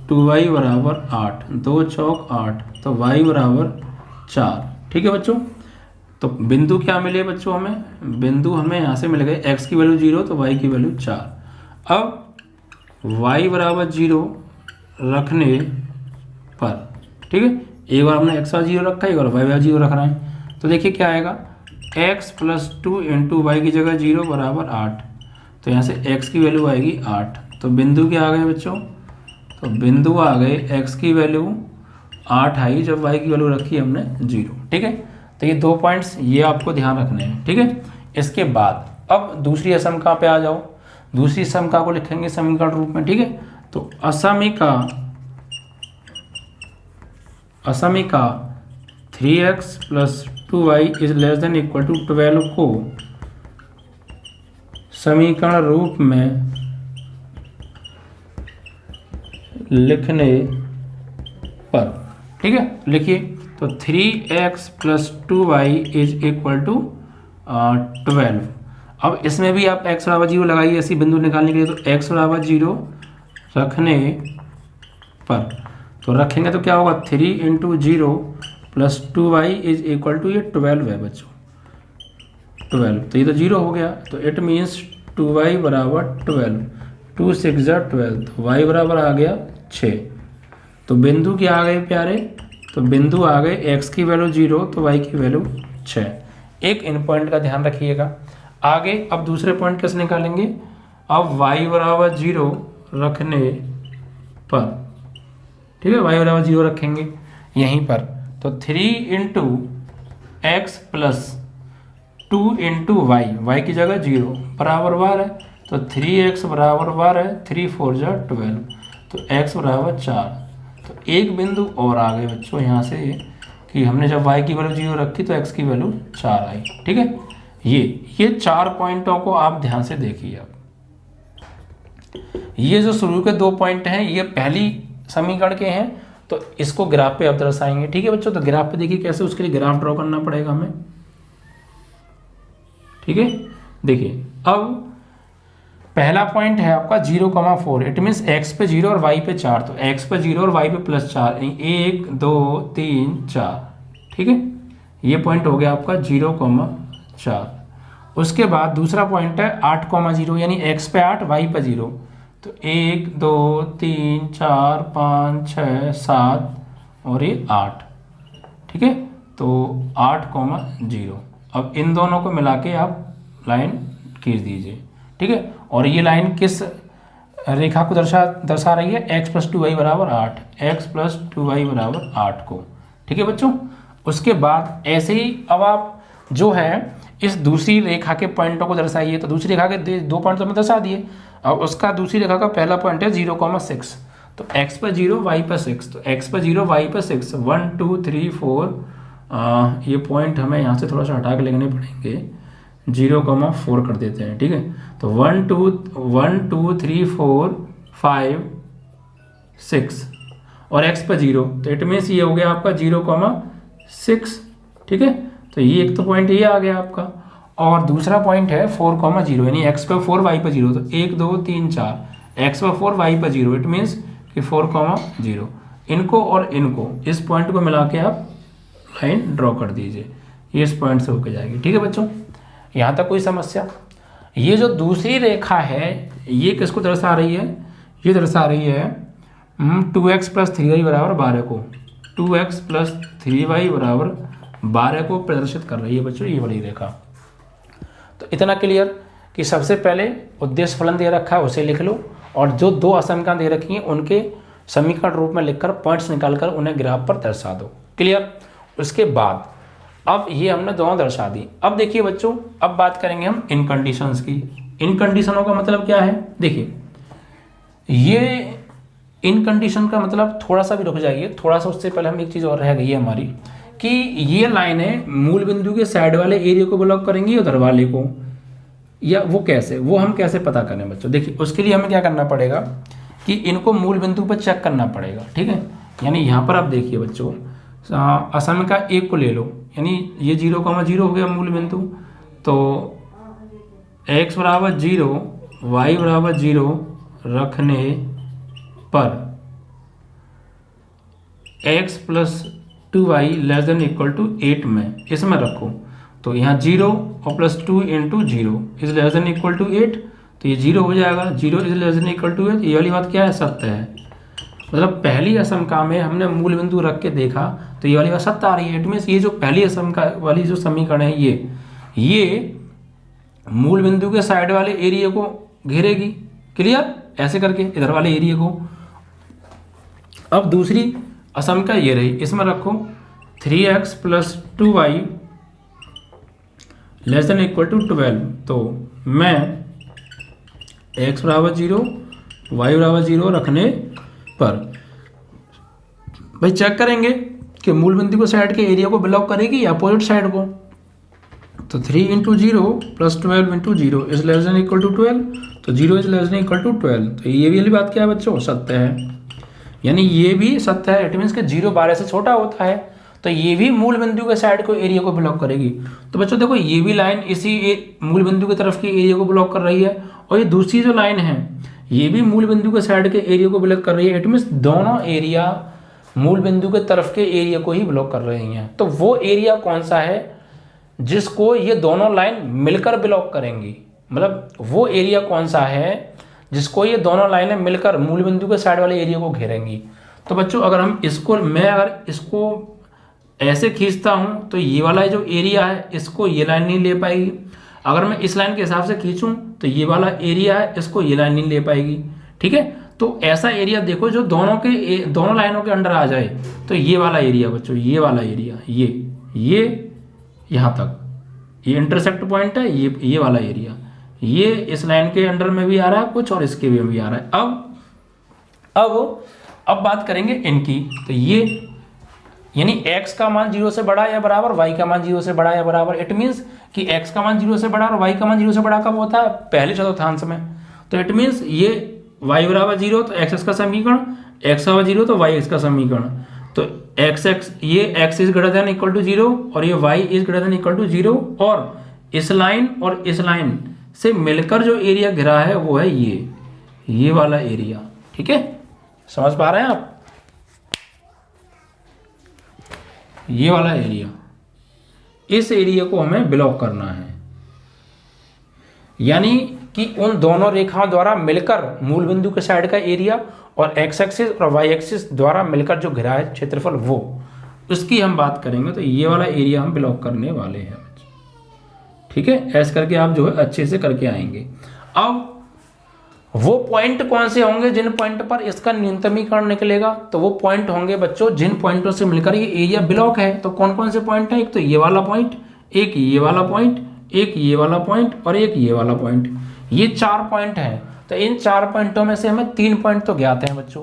2y बराबर 8, 2 चौक 8, तो y बराबर 4, ठीक है बच्चों। तो बिंदु क्या मिले बच्चों, हमें बिंदु हमें यहाँ से मिल गए, x की वैल्यू 0 तो y की वैल्यू 4। अब y बराबर 0 रखने पर, ठीक है, एक बार हमने x बराबर 0 रखा है, एक बार y बराबर 0 रख रहे हैं। तो देखिए क्या आएगा, x प्लस 2 इंटू वाई की जगह 0 बराबर 8, तो यहाँ से x की वैल्यू आएगी 8। तो बिंदु क्या आ गए बच्चों, तो बिंदु आ गए x की वैल्यू 8 आई जब y की वैल्यू रखी हमने 0, ठीक है। तो ये 2 पॉइंट्स ये आपको ध्यान रखने हैं, ठीक है। इसके बाद अब दूसरी असमका पे आ जाओ। दूसरी असमका को लिखेंगे समीकरण रूप में, ठीक है। तो असमिका 3x plus 2y is less than equal to 12 को समीकरण रूप में लिखने पर, ठीक है, लिखिए। तो 3x plus 2y is equal to 12। अब इसमें भी आप x बराबर 0 लगाइए ऐसी बिंदु निकालने के लिए। तो x बराबर 0 रखने पर, तो रखेंगे तो क्या होगा, 3 into 0 plus 2y is equal to, ये 12 है बच्चों, 12, तो ये तो 0 हो गया। तो इट मीन्स 2y बराबर 12, 2 6 12, तो y बराबर आ गया 6। तो बिंदु क्या आ गए प्यारे, तो बिंदु आ गए x की वैल्यू 0 तो y की वैल्यू 6। एक इन पॉइंट का ध्यान रखिएगा। आगे अब दूसरे पॉइंट कैसे निकालेंगे, अब y बराबर 0 रखने पर, ठीक है, y बराबर 0 रखेंगे यहीं पर। तो 3 into x plus 2 into y की जगह 0 बराबर 12 है। तो 3x बराबर 12 है, 3 4 जा 12, तो x बराबर 4। तो एक बिंदु और आ गए बच्चों यहाँ से कि हमने जब y की वैल्यू 0 रखी तो x की वैल्यू 4 आई, ठीक है। ये 4 पॉइंटों को आप ध्यान से देखिए। अब ये जो शुरू के 2 पॉइंट हैं ये पहली समीकरण के हैं, तो इसको ग्राफ पे अब दर्शाएंगे, ठीक है बच्चों। तो ग्राफ पे देखिए कैसे, उसके लिए ग्राफ ड्रॉ करना पड़ेगा हमें, ठीक है। देखिए अब पहला पॉइंट है आपका 0,4, इट मीन्स x पे 0 और y पे 4, तो x पे 0 और y पे प्लस 4, 1 2 3 4, ठीक है। ये पॉइंट हो गया आपका 0,4। उसके बाद दूसरा पॉइंट है 8,0, यानी x पे 8 y पे 0, तो 1 2 3 4 5 6 7 और ये 8, ठीक है। तो 8,0। अब इन दोनों को मिला के आप लाइन खींच दीजिए, ठीक है। और ये लाइन किस रेखा को दर्शा रही है, x प्लस 2y बराबर 8, x प्लस 2y बराबर 8 को, ठीक है बच्चों। उसके बाद ऐसे ही अब आप जो है इस दूसरी रेखा के पॉइंटों को दर्शाइए। तो दूसरी रेखा के 2 पॉइंट तो मैं दर्शा दिए। अब उसका दूसरी रेखा का पहला पॉइंट है 0,6, तो x पर 0 y पर 6, तो x पर 0 y पर 6, 1 2 3 4, ये पॉइंट हमें यहाँ से थोड़ा सा हटा के लिखने पड़ेंगे, 0,4 कर देते हैं, ठीक है। तो 1 2 3 4 5 6 और x पर 0, तो इट मीन्स ये हो गया आपका 0,6। ठीक है, तो ये एक तो पॉइंट ये आ गया आपका, और दूसरा पॉइंट है 4,0 यानी x पर 4 y पर 0, तो 1 2 3 4, x पर 4 y पर 0, इट मीन्स कि 4,0। इनको और इनको, इस पॉइंट को मिला के आप लाइन ड्रॉ कर दीजिए, ये इस पॉइंट से होकर जाएगी। ठीक है बच्चों, यहाँ तक कोई समस्या? ये जो दूसरी रेखा है ये किसको दर्शा रही है? ये दर्शा रही है 2x + 3y = 12 को, 2x + 3y = 12 को प्रदर्शित कर रही है बच्चों ये वाली रेखा। तो इतना क्लियर कि सबसे पहले उद्देश्य फलन दे रखा है उसे लिख लो, और जो दो असमीकरण दे रखी हैं उनके समीकरण रूप में लिखकर पॉइंट्स निकालकर उन्हें ग्राफ पर दर्शा दो। क्लियर? उसके बाद अब ये हमने दोनों दर्शा दी। अब देखिए बच्चों, अब बात करेंगे हम इन कंडीशंस की। इन कंडीशनों का मतलब क्या है? देखिए, ये इन कंडीशन का मतलब, थोड़ा सा भी रुक जाइए, थोड़ा सा उससे पहले हम एक चीज़ और रह गई है हमारी, कि ये लाइनें मूल बिंदु के साइड वाले एरिया को ब्लॉक करेंगी उधर वाले को, या वो कैसे, वो हम कैसे पता करें बच्चों? देखिए, उसके लिए हमें क्या करना पड़ेगा कि इनको मूल बिंदु पर चेक करना पड़ेगा। ठीक है, यानी यहाँ पर आप देखिए बच्चों, असमीकरण का एक को ले लो, यानी ये 0,0 हो गया मूल बिंदु, तो x = 0 y = 0 रखने पर x + 2y ≤ 8 में इसमें रखो, तो यहाँ 0 और +2 × 0 ≤ 8, तो ये 0 हो जाएगा। 0 ≤ 8, ये वाली बात क्या है? सत्य है। मतलब पहली असमीकरण में हमने मूल बिंदु रख के देखा तो ये वाली बात सत्य आ रही है। इट मीन्स ये जो पहली असमीकरण वाली जो समीकरण है ये मूल बिंदु के साइड वाले एरिया को घेरेगी। क्लियर? ऐसे करके इधर वाले एरिया को। अब दूसरी असमीकरण ये रही, इसमें रखो 3x + 2y ≤ 12, तो मैं x = 0 y = 0 रखने पर भाई चेक करेंगे कि मूल बिंदु के साइड के एरिया को ब्लॉक करेगी या अपोजिट साइड को। तो 3 × 0 + 12 × 0 ≤ 12, तो 0 ≤ 12, तो ये भी वाली बात क्या है बच्चों? सत्य है। यानी ये भी सत्य है। इट मीन्स कि 0 12 से छोटा होता है, तो ये भी मूल बिंदु के साइड को एरिया को ब्लॉक करेगी। तो बच्चों देखो, ये भी लाइन इसी मूल बिंदु की तरफ के एरिया को ब्लॉक कर रही है, और ये दूसरी जो लाइन है ये भी मूल बिंदु के साइड के एरिया को ब्लॉक कर रही है। इट मीन्स दोनों एरिया मूल बिंदु के तरफ के एरिया को ही ब्लॉक कर रही हैं। तो वो एरिया कौन सा है जिसको ये दोनों लाइन मिलकर ब्लॉक करेंगी? मतलब वो एरिया कौन सा है जिसको ये दोनों लाइनें मिलकर मूल बिंदु के साइड वाले एरिया को घेरेंगी? तो बच्चों अगर हम इसको, मैं अगर इसको ऐसे खींचता हूं तो ये वाला जो एरिया है इसको ये लाइन नहीं ले पाएगी। अगर मैं इस लाइन के हिसाब से खींचूं तो ये वाला एरिया है इसको ये लाइन नहीं ले पाएगी। ठीक है, तो ऐसा एरिया देखो जो दोनों लाइनों के अंडर आ जाए। तो ये वाला एरिया बच्चों, ये वाला एरिया, ये यहाँ तक ये इंटरसेक्ट पॉइंट है, ये वाला एरिया, ये इस लाइन के अंडर में भी आ रहा है कुछ और इसके भी आ रहा है। अब बात करेंगे इनकी। तो ये यानी x का मान 0 से बड़ा या बराबर, y का मान 0 से बड़ा या बराबर। इट मीन्स कि x का मान 0 से बड़ा और y का मान 0 से बड़ा कब होता है? पहले चतुर्थांश में। तो इट मीन्स ये y = 0 तो x का समीकरण, x = 0 तो y का समीकरण। तो ये x > 0 और ये y > 0, और इस लाइन से मिलकर जो एरिया घिरा है वो है ये वाला एरिया। ठीक है, समझ पा रहे हैं आप? ये वाला एरिया, इस एरिया को हमें ब्लॉक करना है। यानी कि उन दोनों रेखाओं द्वारा मिलकर मूल बिंदु के साइड का एरिया और x एक्सिस और y एक्सिस द्वारा मिलकर जो घिरा है क्षेत्रफल, वो उसकी हम बात करेंगे। तो ये वाला एरिया हम ब्लॉक करने वाले हैं। ठीक है, ऐसे करके आप जो है अच्छे से करके आएंगे। अब वो पॉइंट कौन से होंगे जिन पॉइंट पर इसका न्यूनतमीकरण निकलेगा? तो वो पॉइंट होंगे बच्चों जिन पॉइंटों से मिलकर ये एरिया ब्लॉक है। तो कौन कौन से पॉइंट है? एक तो ये वाला पॉइंट, एक ये वाला पॉइंट, एक ये वाला पॉइंट और एक ये वाला पॉइंट। ये 4 पॉइंट हैं। तो इन 4 पॉइंटों में से हमें 3 पॉइंट तो ज्ञात हैं बच्चों।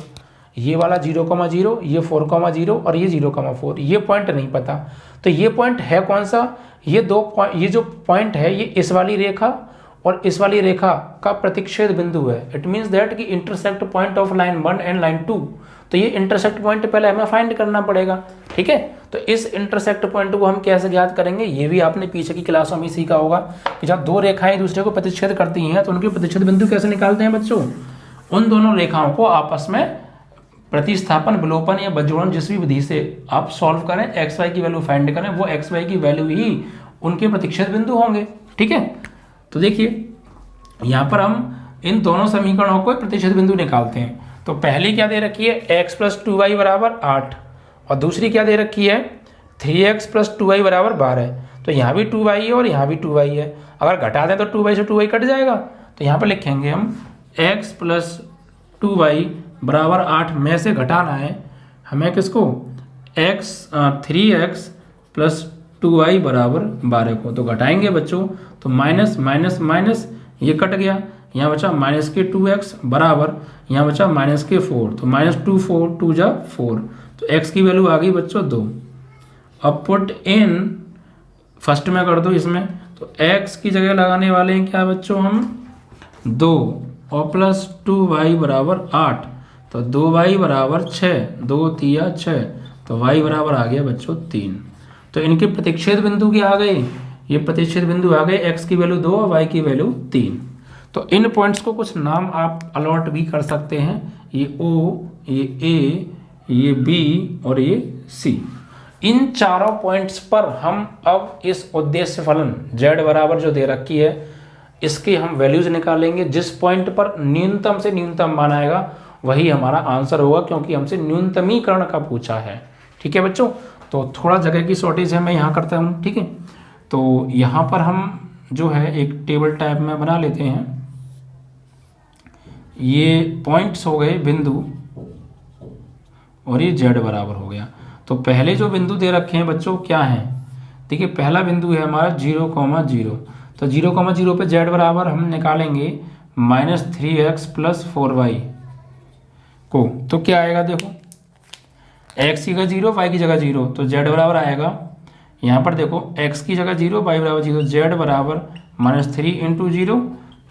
ये वाला 0,0, ये 4,0 और ये 0,4। ये पॉइंट नहीं पता। तो ये पॉइंट है कौन सा? ये जो पॉइंट है ये इस वाली रेखा और इस वाली रेखा का प्रतिच्छेद बिंदु है। इट मीन्स दैट कि intersect point of line 1 and line 2। तो ये इंटरसेक्ट पॉइंट पहले हमें फाइंड करना पड़ेगा। ठीक है, तो इस इंटरसेक्ट पॉइंट को हम कैसे ज्ञात करेंगे, ये भी आपने पीछे की क्लासों में सीखा होगा कि जब दो रेखाएं दूसरे को प्रतिच्छेद करती हैं तो उनके प्रतिच्छेद बिंदु कैसे निकालते हैं बच्चों। उन दोनों रेखाओं को आपस में प्रतिस्थापन, विलोपन या बदजोड़न जिस भी विधि से आप सॉल्व करें, एक्स वाई की वैल्यू फाइंड करें, वो एक्स वाई की वैल्यू ही उनके प्रतिच्छेद बिंदु होंगे। ठीक है, तो देखिए यहाँ पर हम इन दोनों समीकरणों को प्रतिच्छेद बिंदु निकालते हैं। तो पहली क्या दे रखी है, x + 2y = 8, और दूसरी क्या दे रखी है 3x + 2y = 12। तो यहाँ भी 2y है और यहाँ भी 2y है, अगर घटा दें तो 2y से 2y कट जाएगा। तो यहाँ पर लिखेंगे हम x + 2y = 8 में से घटाना है हमें किसको, 3x + 2y = 12 को। तो घटाएंगे बच्चों, तो माइनस माइनस माइनस ये कट गया, यहाँ बचा -2x बराबर यहाँ बचा -4, तो -2 4 2 जा 4, तो x की वैल्यू आ गई बच्चों 2। अब पुट इन फर्स्ट में कर दो इसमें, तो x की जगह लगाने वाले हैं क्या बच्चों हम 2 और प्लस 2y = 8, तो 2y = 6, 2 3 6, तो y बराबर आ गया बच्चों 3। तो इनके प्रतिच्छेद बिंदु क्या आ गए, ये प्रतिच्छेद बिंदु आ गए x की वैल्यू 2 और y की वैल्यू 3। तो इन पॉइंट्स को कुछ नाम आप अलॉट भी कर सकते हैं, ये O, ये A, ये B और ये C। इन चारों पॉइंट्स पर हम अब इस उद्देश्य फलन z बराबर जो दे रखी है इसके हम वैल्यूज निकालेंगे। जिस पॉइंट पर न्यूनतम से न्यूनतम मान आएगा वही हमारा आंसर होगा, क्योंकि हमसे न्यूनतमीकरण का पूछा है। ठीक है बच्चों, तो थोड़ा जगह की शॉर्टेज है, मैं यहाँ करता हूँ। ठीक है, तो यहाँ पर हम जो है एक टेबल टाइप में बना लेते हैं। ये पॉइंट्स हो गए बिंदु और ये z बराबर हो गया। तो पहले जो बिंदु दे रखे हैं बच्चों क्या हैं, देखिए पहला बिंदु है हमारा 0,0, तो 0,0 पे z बराबर हम निकालेंगे -3x + 4y को। तो क्या आएगा देखो, x की जगह 0, y की जगह 0, तो z बराबर आएगा यहाँ पर देखो x की जगह 0, y बराबर 0, z बराबर -3 × 0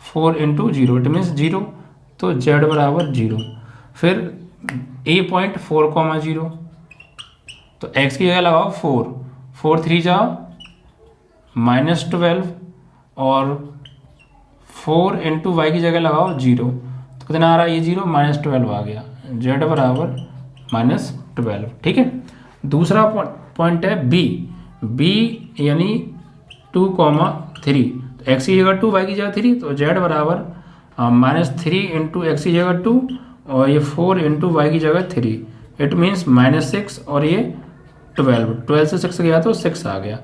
4 × 0, इट मीन्स 0, तो z बराबर 0। फिर a पॉइंट 4,0, तो x की जगह लगाओ 4, 4 3 जाओ -12 और 4 × y की जगह लगाओ 0, तो कितना आ रहा है ये 0 -12 आ गया, z बराबर -12। ठीक है, दूसरा पॉइंट है b यानी 2,3, तो x की जगह 2, y की जगह 3, तो z बराबर -3 × x की जगह 2 और ये 4 × y की जगह 3, इट मीन्स -6 और ये 12 से 6 गया तो 6 आ गया,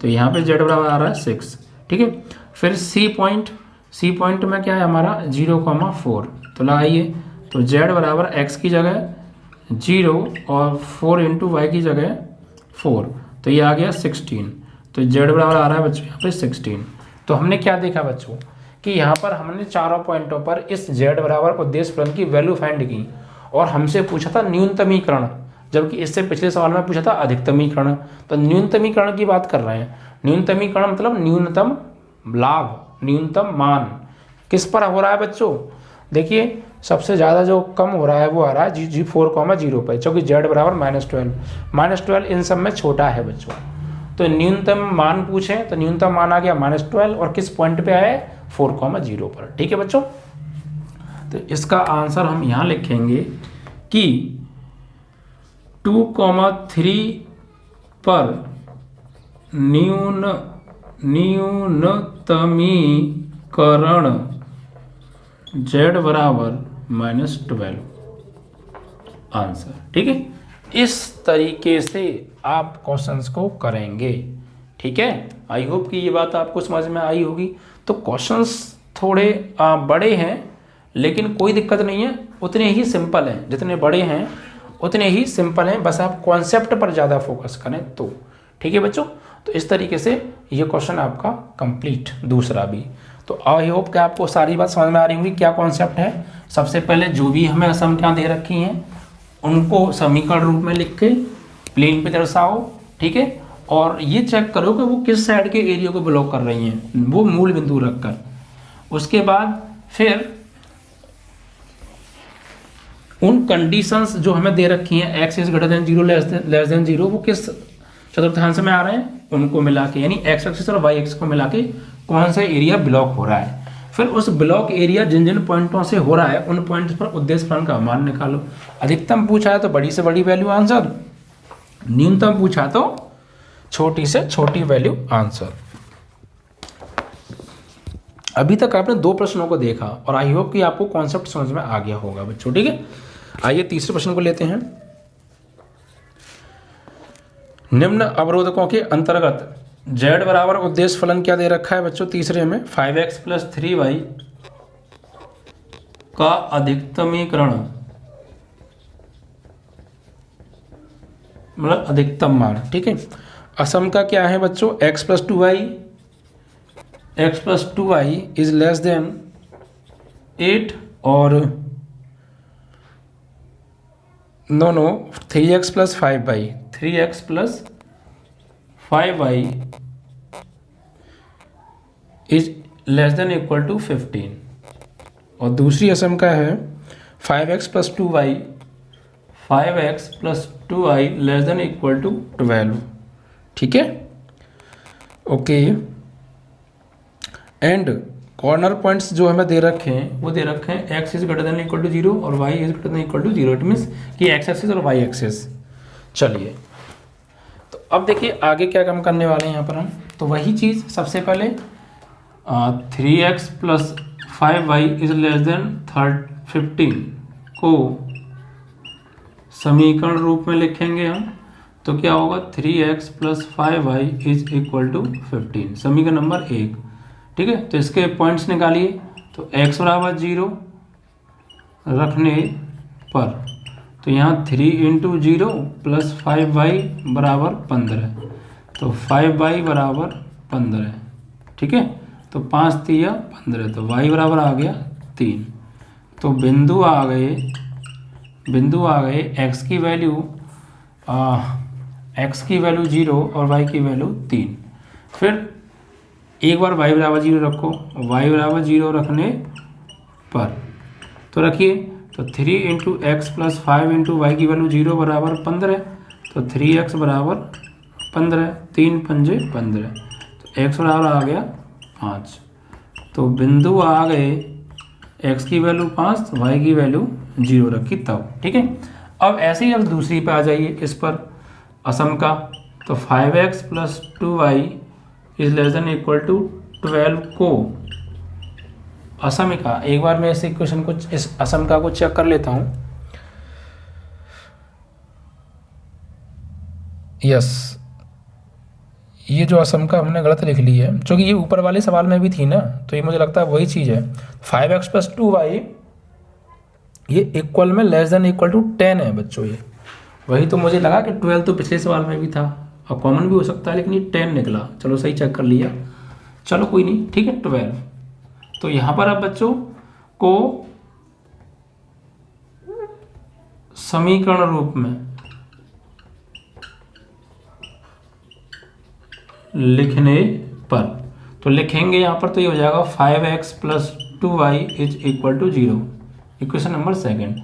तो यहाँ पे z बराबर आ रहा है 6। ठीक है, फिर c पॉइंट में क्या है हमारा 0,4, तो लगाइए, तो z बराबर x की जगह 0 और 4 × y की जगह 4, तो ये आ गया 16, तो z बराबर आ रहा है बच्चों यहाँ पे 16। तो हमने क्या देखा बच्चों कि यहाँ पर हमने चारों पॉइंटों पर इस z बराबर उद्देश्य फलन की वैल्यू फाइंड की और हमसे पूछा था न्यूनतमीकरण, जबकि इससे पिछले सवाल में पूछा था अधिकतमीकरण। तो न्यूनतमीकरण की बात कर रहे हैं। न्यूनतमीकरण मतलब न्यूनतम लाभ, न्यूनतम मान किस पर हो रहा है बच्चों, देखिए सबसे ज़्यादा जो कम हो रहा है वो आ रहा है जी 4,0 पर, क्योंकि z बराबर -12 इन सब में छोटा है बच्चों। तो न्यूनतम मान पूछें तो न्यूनतम मान आ गया -12 और किस पॉइंट पे आया है 4,0 पर। ठीक है बच्चों, तो इसका आंसर हम यहाँ लिखेंगे कि 2,3 पर न्यूनतमीकरण z बराबर -12 आंसर। ठीक है, इस तरीके से आप क्वेश्चंस को करेंगे। ठीक है, आई होप कि ये बात आपको समझ में आई होगी। तो क्वेश्चंस थोड़े बड़े हैं लेकिन कोई दिक्कत नहीं है, उतने ही सिंपल हैं, जितने बड़े हैं उतने ही सिंपल हैं, बस आप कॉन्सेप्ट पर ज़्यादा फोकस करें तो। ठीक है बच्चों, तो इस तरीके से ये क्वेश्चन आपका कंप्लीट, दूसरा भी। तो आई होप कि आपको सारी बात समझ में आ रही होगी क्या कॉन्सेप्ट है। सबसे पहले जो भी हमें असंख्याएं दे रखी हैं उनको समीकरण रूप में लिख के प्लेन पे दर्शाओ। ठीक है, और ये चेक करो कि वो किस साइड के एरिया को ब्लॉक कर रही हैं, वो मूल बिंदु रखकर। उसके बाद फिर उन कंडीशंस जो हमें दे रखी हैं x is greater than zero less than zero, वो किस चतुर्थांश में आ रहे हैं, उनको मिला के, यानी एक्स एक्सिस और वाई एक्सिस को मिला के कौन सा एरिया ब्लॉक हो रहा है। फिर उस ब्लॉक एरिया जिन जिन पॉइंटों से हो रहा है उन पॉइंट्स पर उद्देश्य फलन का मान निकालो। अधिकतम पूछा है तो बड़ी से बड़ी वैल्यू आंसर, न्यूनतम पूछा तो छोटी से छोटी वैल्यू आंसर। अभी तक आपने 2 प्रश्नों को देखा और आई होप कि आपको कॉन्सेप्ट समझ में आ गया होगा बच्चों, ठीक है। आइए तीसरे प्रश्न को लेते हैं। निम्न अवरोधकों के अंतर्गत z बराबर उद्देश्य फलन क्या दे रखा है बच्चों तीसरे में, 5x + 3y का अधिकतमीकरण, मतलब अधिकतम मान, ठीक है। असम का क्या है बच्चों, x + 2y is less then 8 और 3x + 5y, 3x + 5y is less than equal to 15। और दूसरी असम का है 5x + 2y, 5x + 2y less than equal to 12, ठीक है, ओके। एंड कॉर्नर पॉइंट्स जो हमें दे रखे हैं वो दे रखे हैं x is greater than equal to 0 और y is greater than equal to 0, it means कि x एक्सिस और y एक्सिस। चलिए तो अब देखिए आगे क्या काम करने वाले हैं यहाँ पर हम, तो वही चीज़ सबसे पहले 3x + 5y is less then 15 को समीकरण रूप में लिखेंगे हम। तो क्या होगा, 3x + 5y is equal to 15, समीकरण नंबर 1, ठीक है। तो इसके पॉइंट्स निकालिए, तो x बराबर 0 रखने पर, तो यहाँ 3 × 0 + 5y बराबर 15, तो 5y बराबर 15, ठीक है। तो 5 × 3 = 15, तो y बराबर आ गया 3। तो बिंदु आ गए x की वैल्यू 0 और y की वैल्यू 3। फिर एक बार y बराबर 0 रखो, y बराबर 0 रखने पर तो रखिए, तो 3 × x + 5 × y की वैल्यू 0 बराबर 15, तो 3x बराबर 15, 3 × 5 = 15, तो x बराबर आ गया 5। तो बिंदु आ गए x की वैल्यू 5, y की वैल्यू 0 रखी तब, ठीक है। अब ऐसे ही अब दूसरी पे आ जाइए, इस पर असम का, तो 5x + 2y is less than equal to 12 को असम का, एक बार मैं इस इक्वेशन को, इस असम का को चेक कर लेता हूँ। यस, ये जो असम का हमने गलत लिख ली है, क्योंकि ये ऊपर वाले सवाल में भी थी ना, तो ये मुझे लगता है वही चीज़ है। 5x + 2y ये इक्वल में लेस देन इक्वल टू 10 है बच्चों, ये वही तो मुझे लगा कि 12 तो पिछले सवाल में भी था और कॉमन भी हो सकता है, लेकिन ये 10 निकला। चलो सही चेक कर लिया, चलो कोई नहीं, ठीक है 12। तो यहाँ पर अब बच्चों को समीकरण रूप में लिखने पर, तो लिखेंगे यहाँ पर, तो ये हो जाएगा 5x + 2y is equal to 0, equation number 2।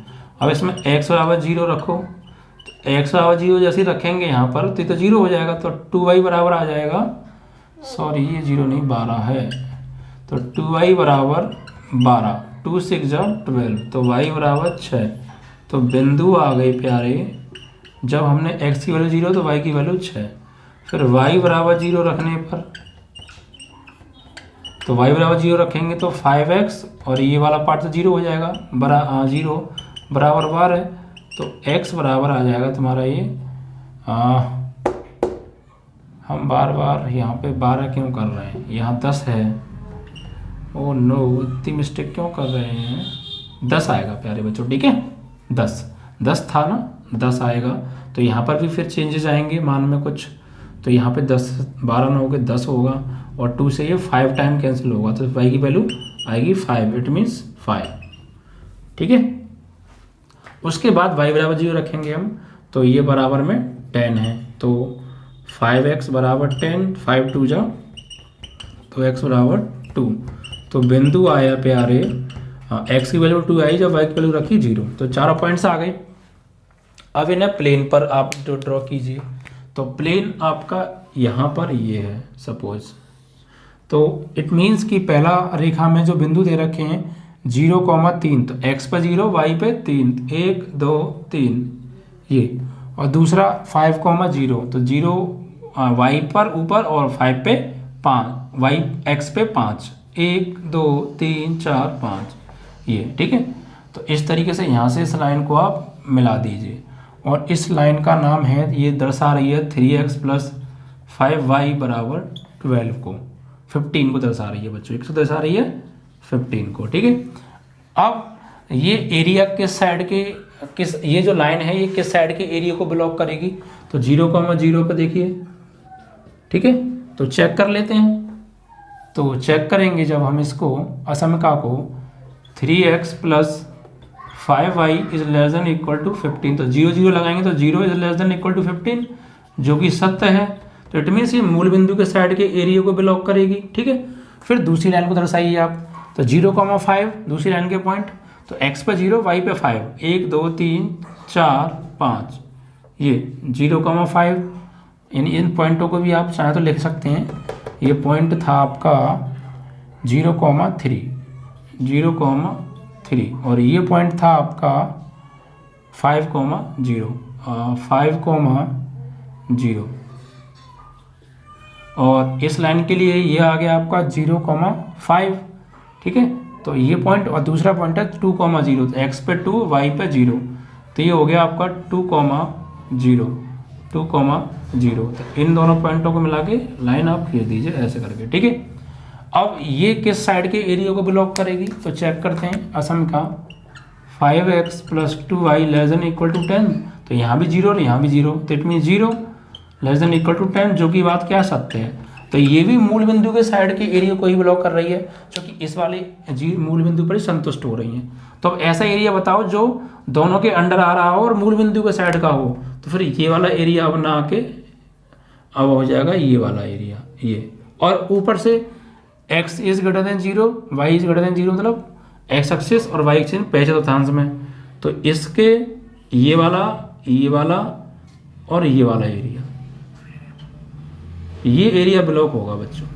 अब इसमें x बराबर 0 रखो, तो x बराबर 0 जैसे रखेंगे यहाँ पर तो ये तो 0 हो जाएगा, तो 2y बराबर आ जाएगा, सॉरी ये 0 नहीं 12 है, तो 2y बराबर 12, 2 × 6 = 12, तो y बराबर 6। तो बिंदु आ गए प्यारे, जब हमने x की वैल्यू 0 तो y की वैल्यू 6। फिर y बराबर 0 रखने पर, तो y बराबर 0 रखेंगे तो 5x और ये वाला पार्ट तो 0 हो जाएगा, 0 बराबर 12, तो x बराबर आ जाएगा तुम्हारा ये, हम बार बार यहाँ पे 12 क्यों कर रहे हैं, यहाँ 10 है, ओ नो इतनी मिस्टेक क्यों कर रहे हैं, 10 आएगा प्यारे बच्चों, ठीक है 10 था ना, 10 आएगा। तो यहाँ पर भी फिर चेंजेस आएंगे मान में कुछ, तो यहाँ पे 10 12 ना होगा 10 होगा, और 2 से ये 5 टाइम कैंसिल होगा, तो y की वैल्यू आएगी 5, इट मीन्स 5, ठीक है। उसके बाद y बराबर 0 रखेंगे हम, तो ये बराबर में 10 है, तो 5x बराबर 10, 5 × 2 = तो x बराबर 2। तो बिंदु आया प्यारे एक्स की वैल्यू 2 आई, जब वाई की वैल्यू रखी 0, तो चारों पॉइंट्स आ गए। अब इन्हें प्लेन पर आप जो ड्रॉ कीजिए, तो प्लेन आपका यहाँ पर ये है सपोज, तो इट मीन्स कि पहला रेखा में जो बिंदु दे रखे हैं 0,3, तो x पर 0, y पे 3, 1 2 3 ये, और दूसरा 5,0, तो 0 y पर ऊपर और 5 पे 5, y x पे 5, 1 2 3 4 5 ये, ठीक है। तो इस तरीके से यहाँ से इस लाइन को आप मिला दीजिए, और इस लाइन का नाम है, ये दर्शा रही है 3x प्लस 5y बराबर 12 को, 15 को दर्शा रही है बच्चों, एक दर्शा रही है 15 को, ठीक है। अब ये एरिया किस साइड के, किस, ये जो लाइन है ये किस साइड के एरिया को ब्लॉक करेगी, तो 0,0 पे देखिए, ठीक है। तो चेक कर लेते हैं, तो चेक करेंगे जब हम इसको असमका को 3x plus 5y is less than equal to 15, तो 0 0 लगाएंगे तो 0 is less than equal to 15, जो कि सत्य है। तो इट मीन्स ये मूल बिंदु के साइड के एरिया को ब्लॉक करेगी, ठीक है। फिर दूसरी लाइन को दर्शाइए आप, तो 0,5 दूसरी लाइन के पॉइंट, तो x पे 0 y पे 5, 1 2 3 4 5 ये 0,5, इन पॉइंटों को भी आप चाहे तो लिख सकते हैं। ये पॉइंट था आपका 0,3 और ये पॉइंट था आपका 5,0 और इस लाइन के लिए ये आ गया आपका 0,5, ठीक है। तो ये पॉइंट और दूसरा पॉइंट है 2,0, तो x पे 2 y पे 0, तो ये हो गया आपका 2,0। तो इन दोनों पॉइंटों को मिला के लाइन आप खींच दीजिए ऐसे करके, ठीक है। अब ये किस साइड के एरिया को ब्लॉक करेगी, तो चेक करते हैं असम का 5x plus 2y less than equal to 10, तो यहाँ भी 0 और यहाँ भी 0, तो it mean 0 less than equal to 10, जो कि बात क्या सत्य है। तो ये भी मूल बिंदु के साइड के एरिया को ही ब्लॉक कर रही है, जो कि इस वाले मूल बिंदु पर ही संतुष्ट हो रही है। तो अब ऐसा एरिया बताओ जो दोनों के अंडर आ रहा हो और मूल बिंदु के साइड का हो, तो फिर ये वाला एरिया अब ना आके अब हो जाएगा ये वाला एरिया ये, और ऊपर से x is greater than 0, y is greater than 0, मतलब x एक्सिस और y एक्सिस पहले चतुर्थांश में, तो इसके ये वाला और ये वाला एरिया, ये एरिया ब्लॉक होगा बच्चों,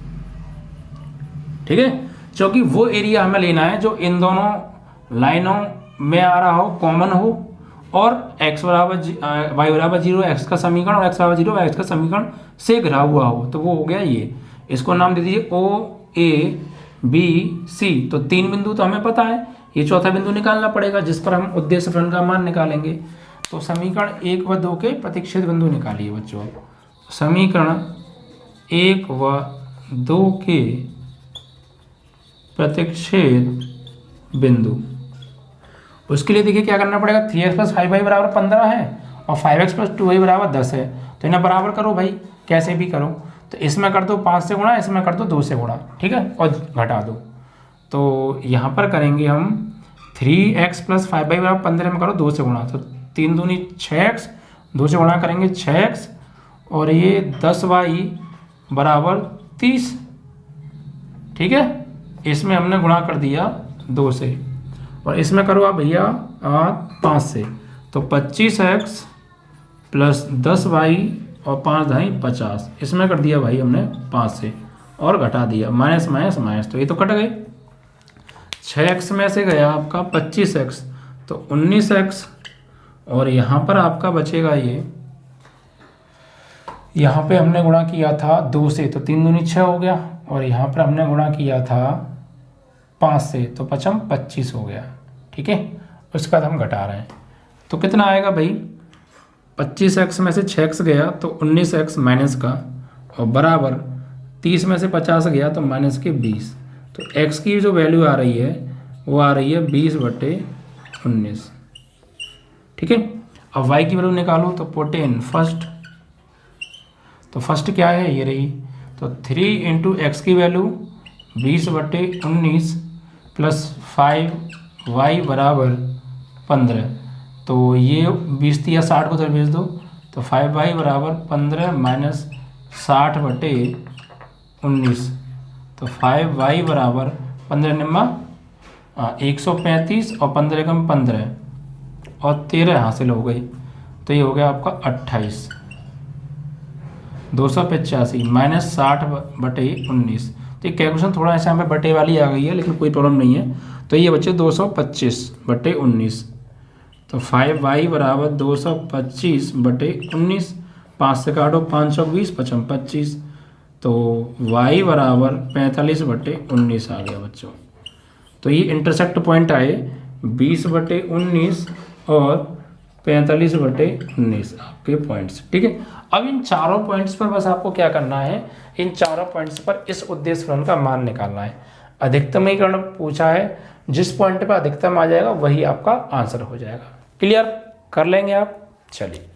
ठीक है। क्योंकि वो एरिया हमें लेना है जो इन दोनों लाइनों में आ रहा हो, कॉमन हो, और x बराबर y बराबर 0 x का समीकरण और x बराबर 0 y का समीकरण से घिरा हुआ हो, तो वो हो गया ये। इसको नाम दे दीजिए OABC। तो 3 बिंदु तो हमें पता है, ये चौथा बिंदु निकालना पड़ेगा जिस पर हम उद्देश्य फलन का मान निकालेंगे। तो समीकरण 1 व 2 के प्रतिच्छेद बिंदु निकालिए बच्चों। समीकरण 1 व 2 के प्रतिच्छेद बिंदु, उसके लिए देखिए क्या करना पड़ेगा, 3x प्लस 5y बराबर 15 है और 5x प्लस 2y बराबर 10 है, तो इन्हें बराबर करो भाई, कैसे भी करो। तो इसमें कर दो 5 से गुणा, इसमें कर दो 2 से गुणा, ठीक है, और घटा दो। तो यहाँ पर करेंगे हम 3x प्लस 5y बराबर 15 में करो 2 से गुणा, तो 3 दूनी 6x, 2 से गुणा करेंगे 6x, और ये 10y बराबर 30, ठीक है। इसमें हमने गुणा कर दिया 2 से, और इसमें करो आप भैया 5 से, तो 25x प्लस 10y और 5 ढाई 50, इसमें कर दिया भाई हमने 5 से और घटा दिया, माइनस माइनस माइनस, तो ये तो कट गए। 6x में से गया आपका 25x, तो 19x, और यहाँ पर आपका बचेगा ये, यहाँ पे हमने गुणा किया था 2 से, तो 3 दूनी 6 हो गया, और यहाँ पर हमने गुणा किया था 5 से, तो 5 25 हो गया, ठीक है। उसके बाद हम घटा रहे हैं, तो कितना आएगा भाई, 25x में से 6x गया तो 19x माइनस का, और बराबर 30 में से 50 गया तो माइनस के 20, तो x की जो वैल्यू आ रही है वो आ रही है 20/19, ठीक है। अब y की वैल्यू निकालो, तो पुट इन फर्स्ट, तो फर्स्ट क्या है, ये रही, तो 3 × x की वैल्यू 20/19 प्लस 5y बराबर 15, तो ये 20 या 60 को उधर भेज दो, तो 5y बराबर 15 माइनस 60/19, तो 5y बराबर 15 निम्मा 135 और 15 कम 15 और 13 हासिल हो गई, तो ये हो गया आपका 28। 285 माइनस 60/19। तो ये कैलकुलेशन थोड़ा ऐसा यहाँ पे बटे वाली आ गई है, लेकिन कोई प्रॉब्लम नहीं है। तो ये बच्चे 225/19। तो 5y बराबर 225/19। 5 से काटो, 5 और 20 55 25। तो y बराबर 45/19 आ गया बच्चों। तो ये इंटरसेक्ट पॉइंट आए 20/19 और 45/19 आपके पॉइंट्स। ठीक है, अब इन चारों पॉइंट्स पर बस आपको क्या करना है, इन चारों पॉइंट्स पर इस उद्देश्य फलन का मान निकालना है। अधिकतमीकरण पूछा है, जिस पॉइंट पर अधिकतम आ जाएगा वही आपका आंसर हो जाएगा। क्लियर कर लेंगे आप? चलिए